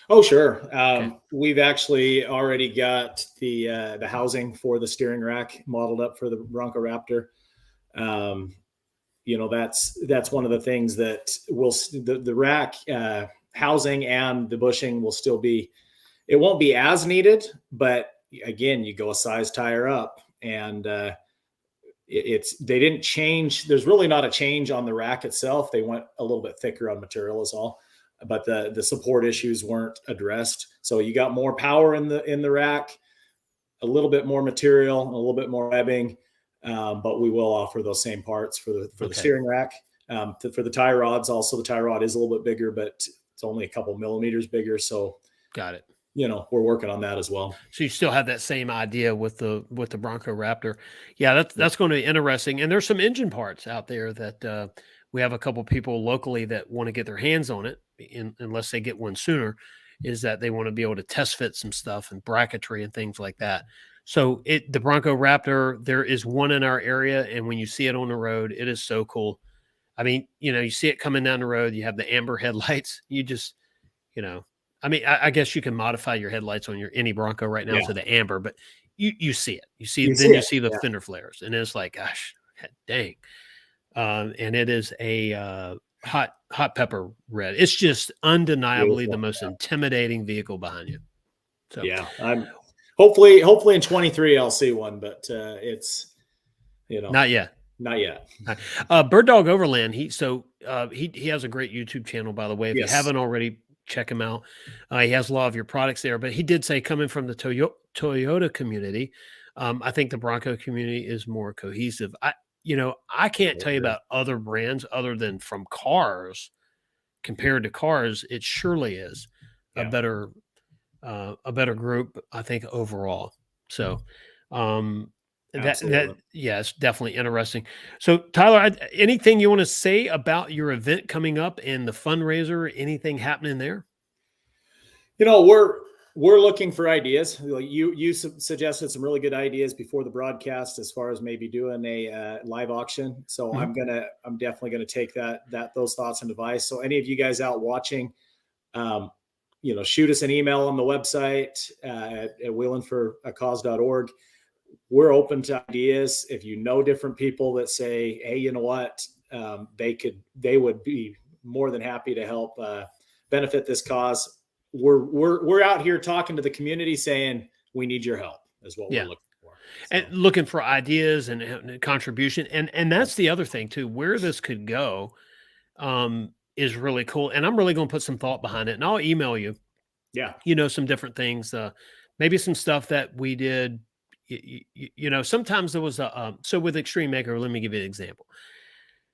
Oh, sure. Okay. We've actually already got the housing for the steering rack modeled up for the Bronco Raptor. That's one of the things that will the rack housing and the bushing will still be. It won't be as needed, but again, you go a size tire up, and they didn't change. There's really not a change on the rack itself. They went a little bit thicker on material is all, but the support issues weren't addressed. So you got more power in the rack, a little bit more material, a little bit more webbing, but we will offer those same parts for the steering rack. For the tie rods, also the tie rod is a little bit bigger, but it's only a couple millimeters bigger. So got it. We're working on that as well. So you still have that same idea with the Bronco Raptor. Yeah, that's going to be interesting. And there's some engine parts out there that we have a couple people locally that want to get their hands on it, unless they get one sooner, is that they want to be able to test fit some stuff and bracketry and things like that. So the Bronco Raptor, there is one in our area, and when you see it on the road, it is so cool. I mean, you see it coming down the road, you have the amber headlights, you just, I mean, I guess you can modify your headlights on any Bronco right now to the amber, but you see it. You see the fender flares, and it's like, gosh, dang. And it is a hot pepper red. It's just undeniably the most intimidating vehicle behind you. So yeah, I'm hopefully in 23 I'll see one, but it's not yet. Not yet. Bird Dog Overland. He has a great YouTube channel, by the way. If you haven't already, check him out. He has a lot of your products there, but he did say, coming from the Toyota community, I think the Bronco community is more cohesive. I can't tell you about other brands other than from cars. Compared to cars, it surely is a better group, I think, overall. So, it's definitely interesting. So, Tyler, anything you want to say about your event coming up and the fundraiser? Anything happening there? We're looking for ideas. You suggested some really good ideas before the broadcast, as far as maybe doing a live auction. So I'm definitely gonna take those thoughts and advice. So any of you guys out watching, shoot us an email on the website at wheelinforacause.org. We're open to ideas. If you know different people that say, hey, you know what, they would be more than happy to help benefit this cause. We're out here talking to the community, saying we need your help is what we're looking for. So. And looking for ideas and contribution. And that's the other thing too, where this could go is really cool. And I'm really going to put some thought behind it, and I'll email you. Yeah. Some different things, maybe some stuff that we did. Sometimes there was so with Extreme Maker, let me give you an example.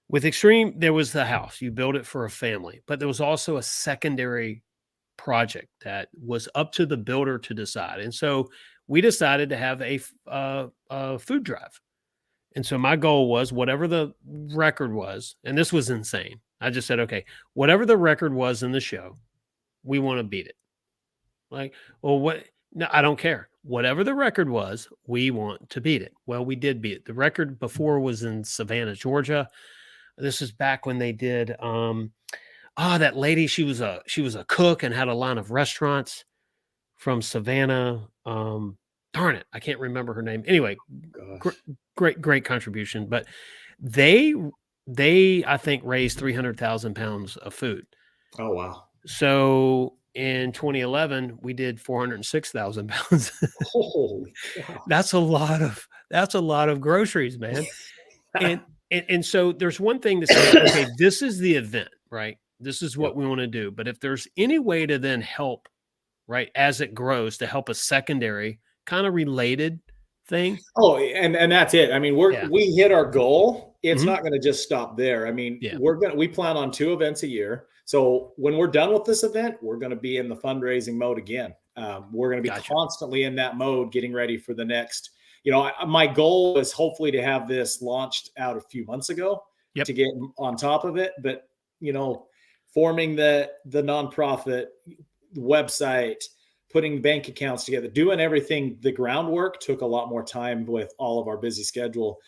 With Extreme, there was the house. You build it for a family, but there was also a secondary project that was up to the builder to decide. And so we decided to have a food drive. And so my goal was, whatever the record was, and this was insane. I just said, okay, whatever the record was in the show, we want to beat it. Like, well, what? No, I don't care. Whatever the record was, we want to beat it. Well, we did beat it. The record before was in Savannah, Georgia. This is back when they did that lady, she was a cook and had a line of restaurants from Savannah. Darn it, I can't remember her name. Anyway, great contribution. But they I think raised 300,000 pounds of food. Oh wow! So in 2011, we did 406,000 pounds. Holy cow. That's a lot of groceries, man. and so there's one thing to say, okay, this is the event, right? This is what we want to do. But if there's any way to then help, right, as it grows, to help a secondary kind of related thing. Oh, and that's it. I mean, we hit our goal. It's not going to just stop there. I mean, we plan on 2 events a year. So when we're done with this event, we're going to be in the fundraising mode again. We're going to be constantly in that mode, getting ready for the next my goal is hopefully to have this launched out a few months ago to get on top of it. But, forming the nonprofit website, putting bank accounts together, doing everything, the groundwork took a lot more time with all of our busy schedule.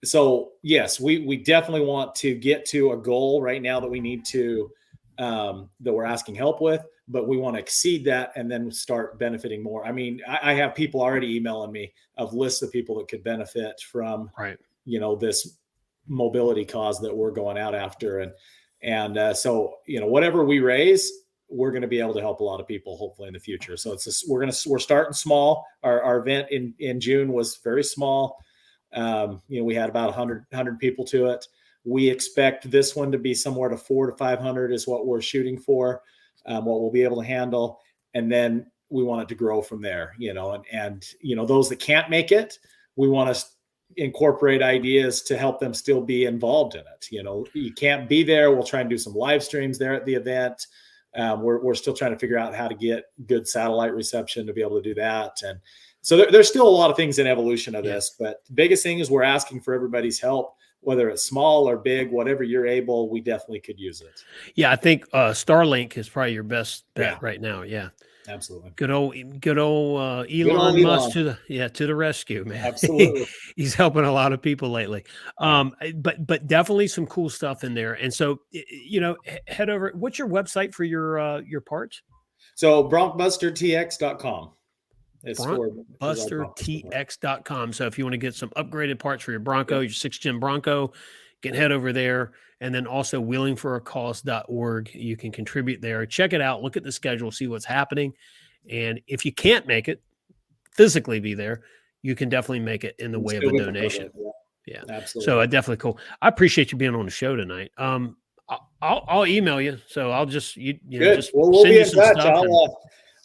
So yes, we definitely want to get to a goal right now that we need to, that we're asking help with, but we want to exceed that and then start benefiting more. I mean, I have people already emailing me of lists of people that could benefit from, this mobility cause that we're going out after. And so, whatever we raise, we're going to be able to help a lot of people hopefully in the future. So we're starting small. Our event in June was very small. We had about 100 people to it. We expect this one to be somewhere to 400 to 500 is what we're shooting for, what we'll be able to handle. And then we want it to grow from there, and those that can't make it, we want to incorporate ideas to help them still be involved in it. You can't be there. We'll try and do some live streams there at the event. We're still trying to figure out how to get good satellite reception to be able to do that. And so there's still a lot of things in evolution of this, but the biggest thing is we're asking for everybody's help, whether it's small or big, whatever you're able, we definitely could use it. Yeah. I think Starlink is probably your best bet right now. Yeah. Absolutely. Good old Elon Musk to the rescue, man. Absolutely. He's helping a lot of people lately. But definitely some cool stuff in there. And so, head over. What's your website for your parts? So BroncBusterTX.com. It's BroncBusterTX.com. So if you want to get some upgraded parts for your Bronco, your 6th-gen Bronco, you can head over there. And then also willingforacause.org. You can contribute there. Check it out. Look at the schedule. See what's happening. And if you can't make it, physically be there, you can definitely make it in the way of a donation. Yeah, absolutely. So definitely cool. I appreciate you being on the show tonight. I'll email you. So I'll just just we'll be in touch.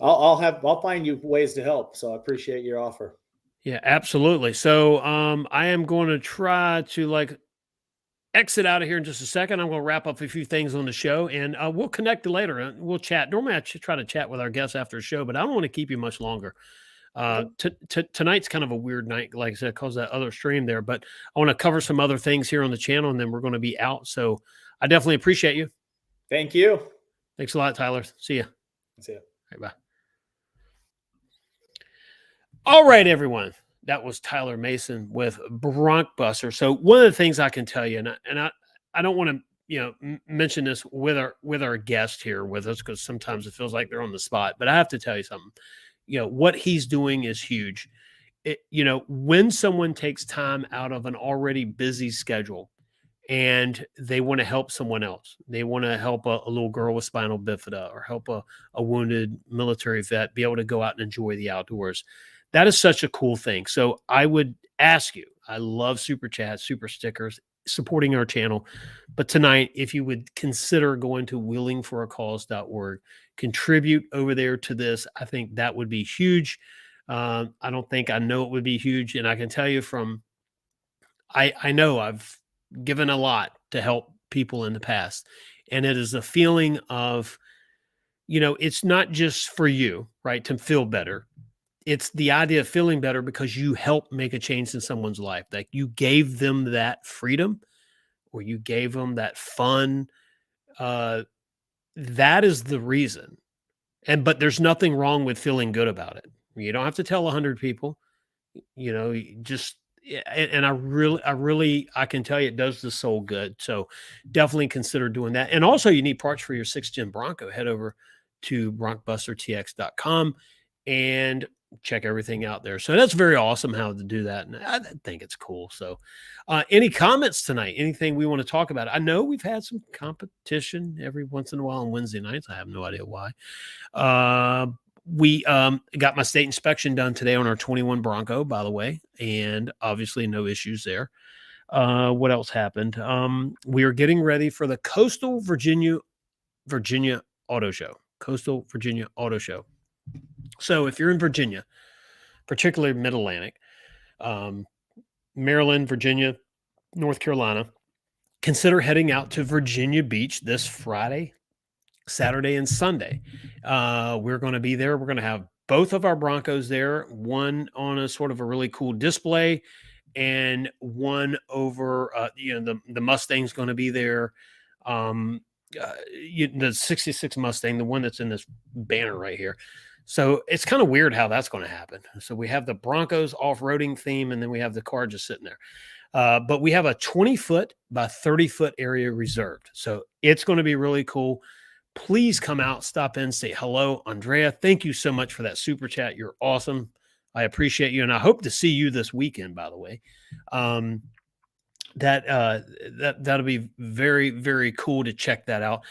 I'll find you ways to help. So I appreciate your offer. Yeah, absolutely. So I am going to try to exit out of here in just a second. I'm going to wrap up a few things on the show, and we'll connect later. We'll chat. Normally, I try to chat with our guests after the show, but I don't want to keep you much longer. Tonight's kind of a weird night, like I said, because that other stream there. But I want to cover some other things here on the channel, and then we're going to be out. So I definitely appreciate you. Thank you. Thanks a lot, Tyler. See you. See you. All right, bye. All right, everyone. That was Tyler Mason with Broncbuster. So one of the things I can tell you, and I don't want to mention this with our guest here with us, because sometimes it feels like they're on the spot, but I have to tell you something. What he's doing is huge. When someone takes time out of an already busy schedule and they want to help someone else, they want to help a little girl with spinal bifida or help a wounded military vet be able to go out and enjoy the outdoors. That is such a cool thing. So I would ask you, I love super chats, super stickers, supporting our channel. But tonight, if you would consider going to willingforacause.org, contribute over there to this, I think that would be huge. I know it would be huge. And I can tell you I know I've given a lot to help people in the past. And it is a feeling of, it's not just for you, right, to feel better. It's the idea of feeling better because you help make a change in someone's life. Like you gave them that freedom or you gave them that fun. That is the reason. But there's nothing wrong with feeling good about it. You don't have to tell 100 people, and I can tell you it does the soul good. So definitely consider doing that. And also you need parts for your 6th-gen Bronco. Head over to BroncBusterTX.com and check everything out there. So that's very awesome how to do that. And I think it's cool. So any comments tonight, anything we want to talk about? I know we've had some competition every once in a while on Wednesday nights. I have no idea why. We got my state inspection done today on our 21 Bronco, by the way, and obviously no issues there. What else happened? We are getting ready for the Coastal Virginia Auto Show. Coastal Virginia Auto Show. So if you're in Virginia, particularly Mid-Atlantic, Maryland, Virginia, North Carolina, consider heading out to Virginia Beach this Friday, Saturday, and Sunday. We're going to be there. We're going to have both of our Broncos there, one on a sort of a really cool display and one over, the Mustang's going to be there. The 66 Mustang, the one that's in this banner right here. So it's kind of weird how that's going to happen. So we have the Broncos off-roading theme, and then we have the car just sitting there. But we have a 20-foot by 30-foot area reserved. So it's going to be really cool. Please come out, stop in, say hello. Andrea, thank you so much for that super chat. You're awesome. I appreciate you. And I hope to see you this weekend, by the way. That'll be very, very cool to check that out.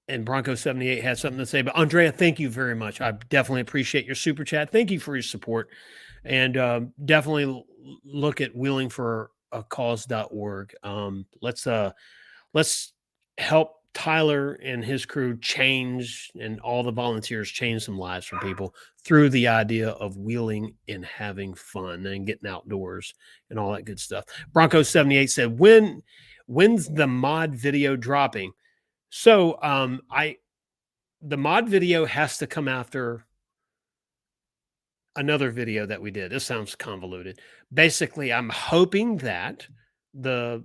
And Bronco 78 has something to say, but Andrea, thank you very much. I definitely appreciate your super chat. Thank you for your support, and definitely look at wheelingforacause.org. Let's help Tyler and his crew change, and all the volunteers change some lives for people through the idea of wheeling and having fun and getting outdoors and all that good stuff. Bronco 78 said, when's the mod video dropping? So the mod video has to come after another video that we did. This sounds convoluted. Basically, I'm hoping that the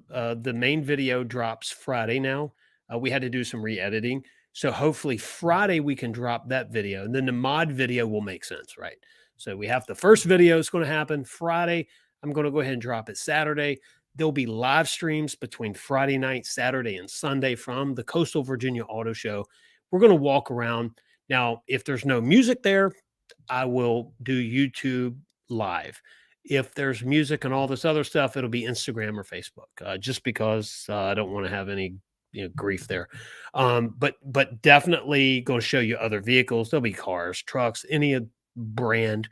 main video drops Friday now. We had to do some re-editing. So hopefully Friday we can drop that video, and then the mod video will make sense, right? So we have the first video is going to happen Friday. I'm going to go ahead and drop it Saturday. There'll be live streams between Friday night, Saturday, and Sunday from the Coastal Virginia Auto Show. We're going to walk around. Now, if there's no music there, I will do YouTube live. If there's music and all this other stuff, it'll be Instagram or Facebook, just because I don't want to have any grief there. But definitely going to show you other vehicles. There'll be cars, trucks, any brand.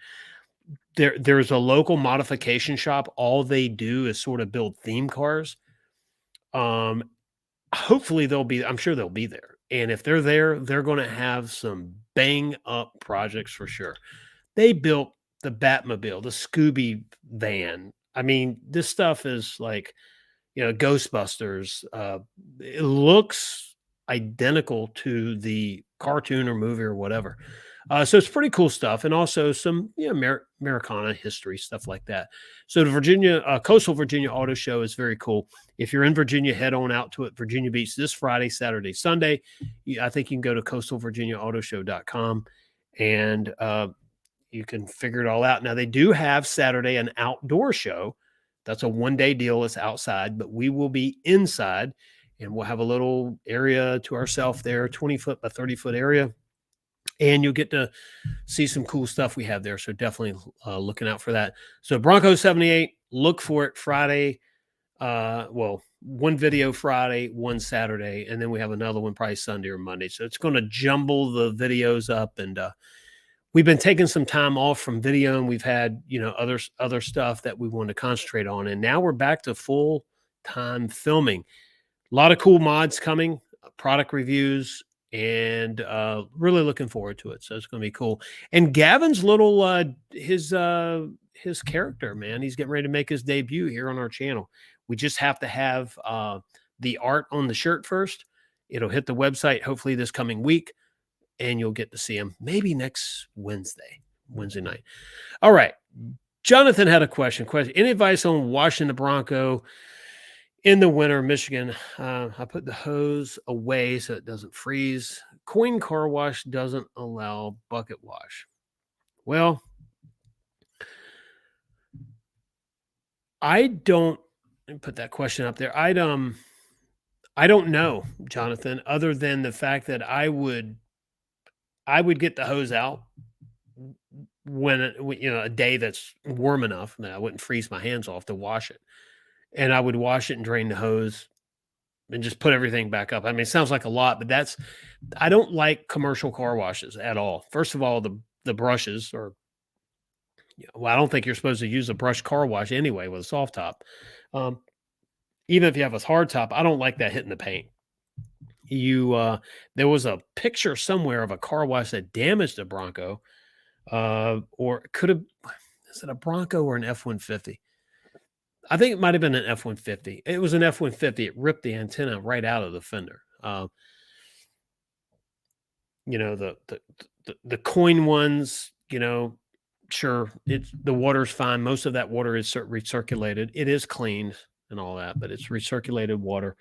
There's a local modification shop. All they do is sort of build theme cars. Hopefully I'm sure they'll be there. And if they're there, they're going to have some bang up projects for sure. They built the Batmobile, the Scooby van. I mean, this stuff is like, Ghostbusters. It looks identical to the cartoon or movie or whatever. So it's pretty cool stuff, and also some Americana history stuff like that. So the Coastal Virginia Auto Show is very cool. If you're in Virginia, head on out to it. Virginia Beach this Friday, Saturday, Sunday. I think you can go to coastalvirginiaautoshow.com and you can figure it all out. Now they do have Saturday an outdoor show. That's a one-day deal. It's outside, but we will be inside, and we'll have a little area to ourselves there, 20-foot by 30-foot area. And you'll get to see some cool stuff we have there. So definitely looking out for that. So Bronco 78, look for it Friday. One video Friday, one Saturday, and then we have another one probably Sunday or Monday. So it's going to jumble the videos up. And we've been taking some time off from video, and we've had, other stuff that we want to concentrate on. And now we're back to full-time filming. A lot of cool mods coming, product reviews, and really looking forward to it. So it's going to be cool. And Gavin's little his character, man, he's getting ready to make his debut here on our channel. We just have to have the art on the shirt first. It'll hit the website hopefully this coming week, and you'll get to see him maybe next Wednesday night. All right, Jonathan had a question. Any advice on washing the Bronco in the winter, Michigan? I put the hose away so it doesn't freeze. Coin car wash doesn't allow bucket wash. Well, I don't put that question up there. I don't know, Jonathan, other than the fact that I would get the hose out when a day that's warm enough that I wouldn't freeze my hands off to wash it. And I would wash it and drain the hose and just put everything back up. I mean, it sounds like a lot, but I don't like commercial car washes at all. First of all, the brushes are, I don't think you're supposed to use a brush car wash anyway with a soft top. Even if you have a hard top, I don't like that hitting the paint. There was a picture somewhere of a car wash that damaged a Bronco, or is it a Bronco or an F-150? I think it might have been an F-150. It was an F-150. It ripped the antenna right out of the fender. you know, the coin ones, you know, sure, the water's fine. Most of that water is recirculated. It is cleaned and all that, but it's recirculated water.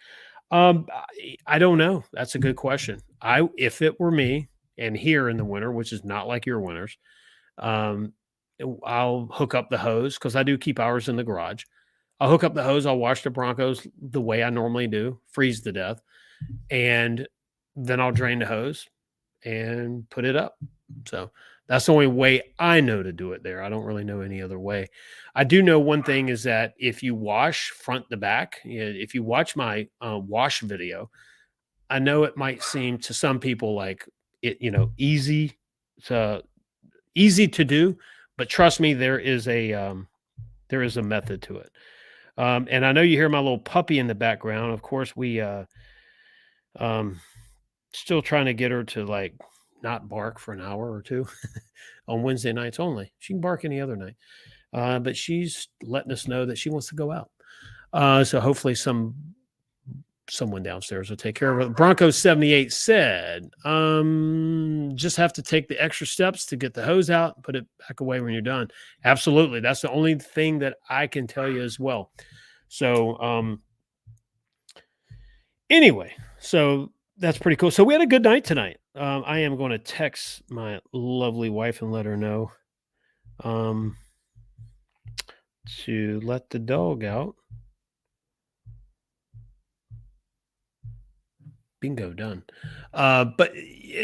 I don't know. That's a good question. If it were me and here in the winter, which is not like your winters, um, I'll hook up the hose because I do keep ours in the garage. I'll hook up the hose. I'll wash the Broncos the way I normally do, freeze to death, and then I'll drain the hose and put it up. So that's the only way I know to do it there. I don't really know any other way. I do know one thing is that if you wash front to back, if you watch my wash video, I know it might seem to some people like it, to easy to do, but trust me, there is a method to it. And I know you hear my little puppy in the background. Of course, we still trying to get her to like not bark for an hour or two on Wednesday nights only. She can bark any other night, but she's letting us know that she wants to go out. So hopefully someone downstairs will take care of it. Bronco 78 said, just have to take the extra steps to get the hose out, put it back away when you're done. Absolutely. That's the only thing that I can tell you as well. So, anyway, so that's pretty cool. So we had a good night tonight. I am going to text my lovely wife and let her know, to let the dog out. Bingo, done. But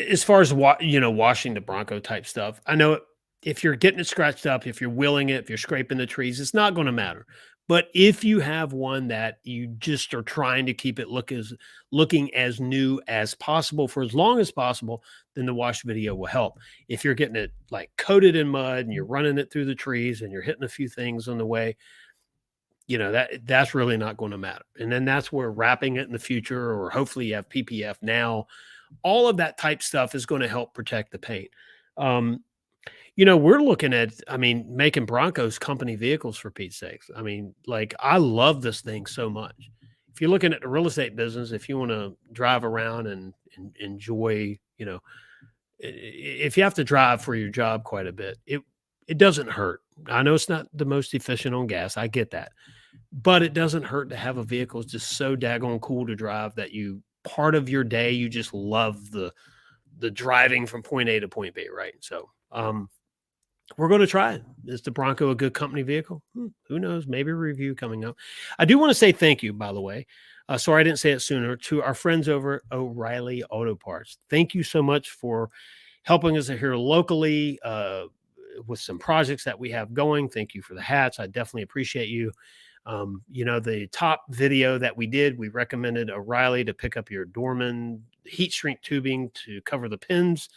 as far as washing the Bronco type stuff, I know if you're getting it scratched up, if you're wheeling it, if you're scraping the trees, it's not going to matter. But if you have one that you just are trying to keep it looking as new as possible for as long as possible, then the wash video will help. If you're getting it like coated in mud and you're running it through the trees and you're hitting a few things on the way, that's really not going to matter. And then that's where wrapping it in the future, or hopefully you have PPF now, all of that type stuff is going to help protect the paint. We're looking at, making Broncos company vehicles for Pete's sakes. I love this thing so much. If you're looking at the real estate business, if you want to drive around and enjoy, if you have to drive for your job quite a bit, it doesn't hurt. I know it's not the most efficient on gas. I get that. But it doesn't hurt to have a vehicle that's just so daggone cool to drive that part of your day, you just love the driving from point A to point B, right? So we're going to try it. Is the Bronco a good company vehicle? Who knows? Maybe a review coming up. I do want to say thank you, by the way. Sorry I didn't say it sooner, to our friends over at O'Reilly Auto Parts. Thank you so much for helping us here locally with some projects that we have going. Thank you for the hats. I definitely appreciate you. The top video that we did, we recommended O'Reilly to pick up your Dorman heat shrink tubing to cover the pins.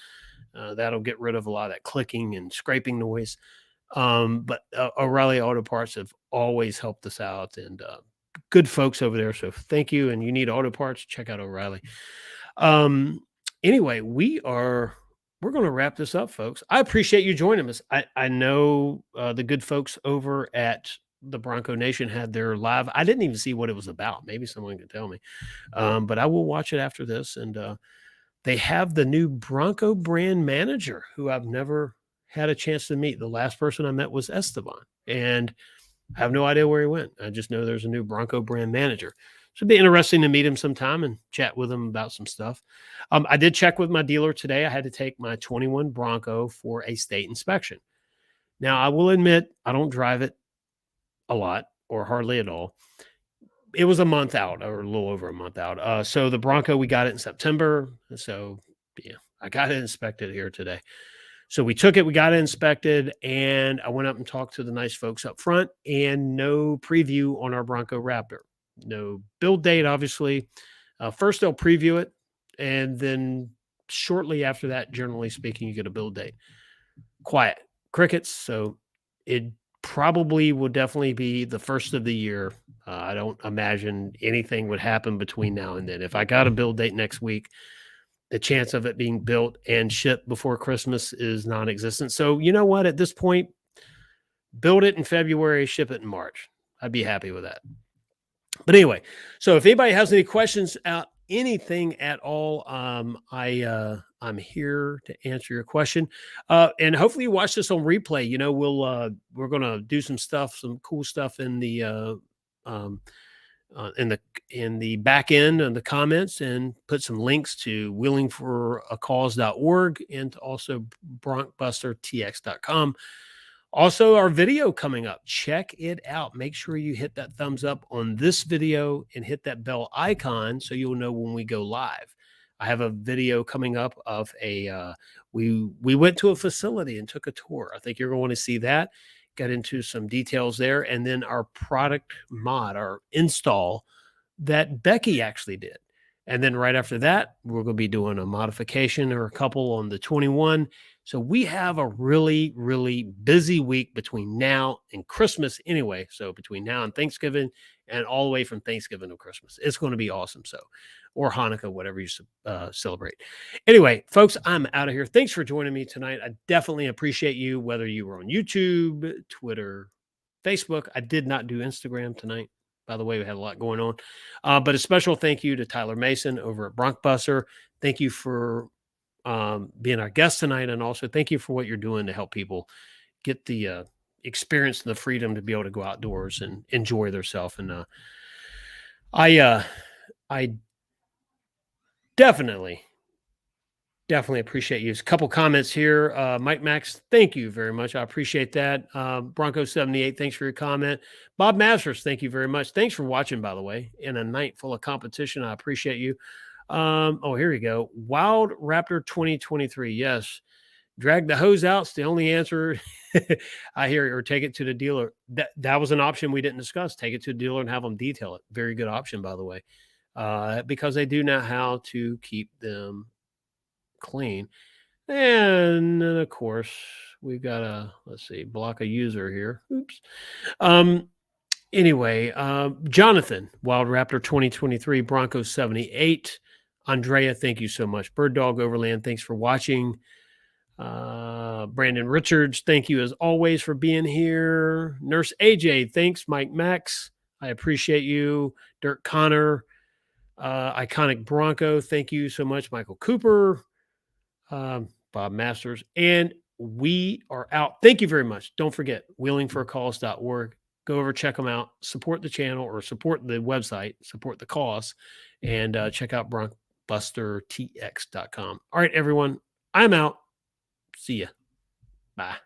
That'll get rid of a lot of that clicking and scraping noise. But O'Reilly Auto Parts have always helped us out, and good folks over there. So thank you. And you need auto parts, check out O'Reilly. Anyway, we're going to wrap this up, folks. I appreciate you joining us. I know the good folks over at the Bronco Nation had their live. I didn't even see what it was about. Maybe someone can tell me. But I will watch it after this. And they have the new Bronco brand manager who I've never had a chance to meet. The last person I met was Esteban, and I have no idea where he went. I just know there's a new Bronco brand manager. So it'd be interesting to meet him sometime and chat with him about some stuff. I did check with my dealer today. I had to take my 21 Bronco for a state inspection. Now, I will admit, I don't drive it a lot or hardly at all. It was a month out, or a little over a month out. So the Bronco, we got it in September. So yeah, I got it inspected here today. So we took it, we got it inspected, and I went up and talked to the nice folks up front, and no preview on our Bronco Raptor. No build date, obviously. First, they'll preview it, and then shortly after that, generally speaking, you get a build date. Quiet. Crickets. So it probably will definitely be the first of the year. I don't imagine anything would happen between now and then. If I got a build date next week, the chance of it being built and shipped before Christmas is non-existent. So you know what? At this point, build it in February, ship it in March. I'd be happy with that. But anyway, so if anybody has any questions out anything at all, I I'm here to answer your question. And hopefully you watch this on replay. You know, we're going to do some stuff, some cool stuff in the in the back end of the comments, and put some links to willingforacause.org and also bronkbustertx.com. Also, our video coming up. Check it out. Make sure you hit that thumbs up on this video and hit that bell icon so you'll know when we go live. I have a video coming up of we went to a facility and took a tour. I think you're going to see that. Got into some details there, and then our product mod, our install that Becky actually did. And then right after that, we're going to be doing a modification or a couple on the 21. So we have a really, really busy week between now and Christmas anyway. So between now and Thanksgiving, and all the way from Thanksgiving to Christmas, it's going to be awesome. So, or Hanukkah, whatever you celebrate. Anyway, folks, I'm out of here. Thanks for joining me tonight. I definitely appreciate you, whether you were on YouTube, Twitter, Facebook. I did not do Instagram tonight. By the way, we had a lot going on. But a special thank you to Tyler Mason over at Bronkbuster. Thank you for being our guest tonight. And also thank you for what you're doing to help people get the experience and the freedom to be able to go outdoors and enjoy themselves. And I definitely appreciate you. A couple comments here. Mike Max, thank you very much. I appreciate that. Bronco 78, thanks for your comment. Bob Masters, thank you very much. Thanks for watching, by the way, in a night full of competition. I appreciate you. Oh, here we go. Wild Raptor 2023. Yes. Drag the hose out. It's the only answer I hear, or take it to the dealer. That was an option we didn't discuss. Take it to the dealer and have them detail it. Very good option, by the way, because they do know how to keep them clean. And then, of course, we've got a, let's see, block a user here. Oops. Anyway, Jonathan, Wild Raptor 2023, Bronco 78. Andrea, thank you so much. Bird Dog Overland, thanks for watching. Brandon Richards, thank you as always for being here. Nurse AJ, thanks. Mike Max, I appreciate you. Dirk Connor, Iconic Bronco, thank you so much. Michael Cooper, Bob Masters, and we are out. Thank you very much. Don't forget, willingforacause.org. Go over, check them out, support the channel or support the website, support the cause, and check out bronkbustertx.com. All right, everyone, I'm out. See ya. Bye.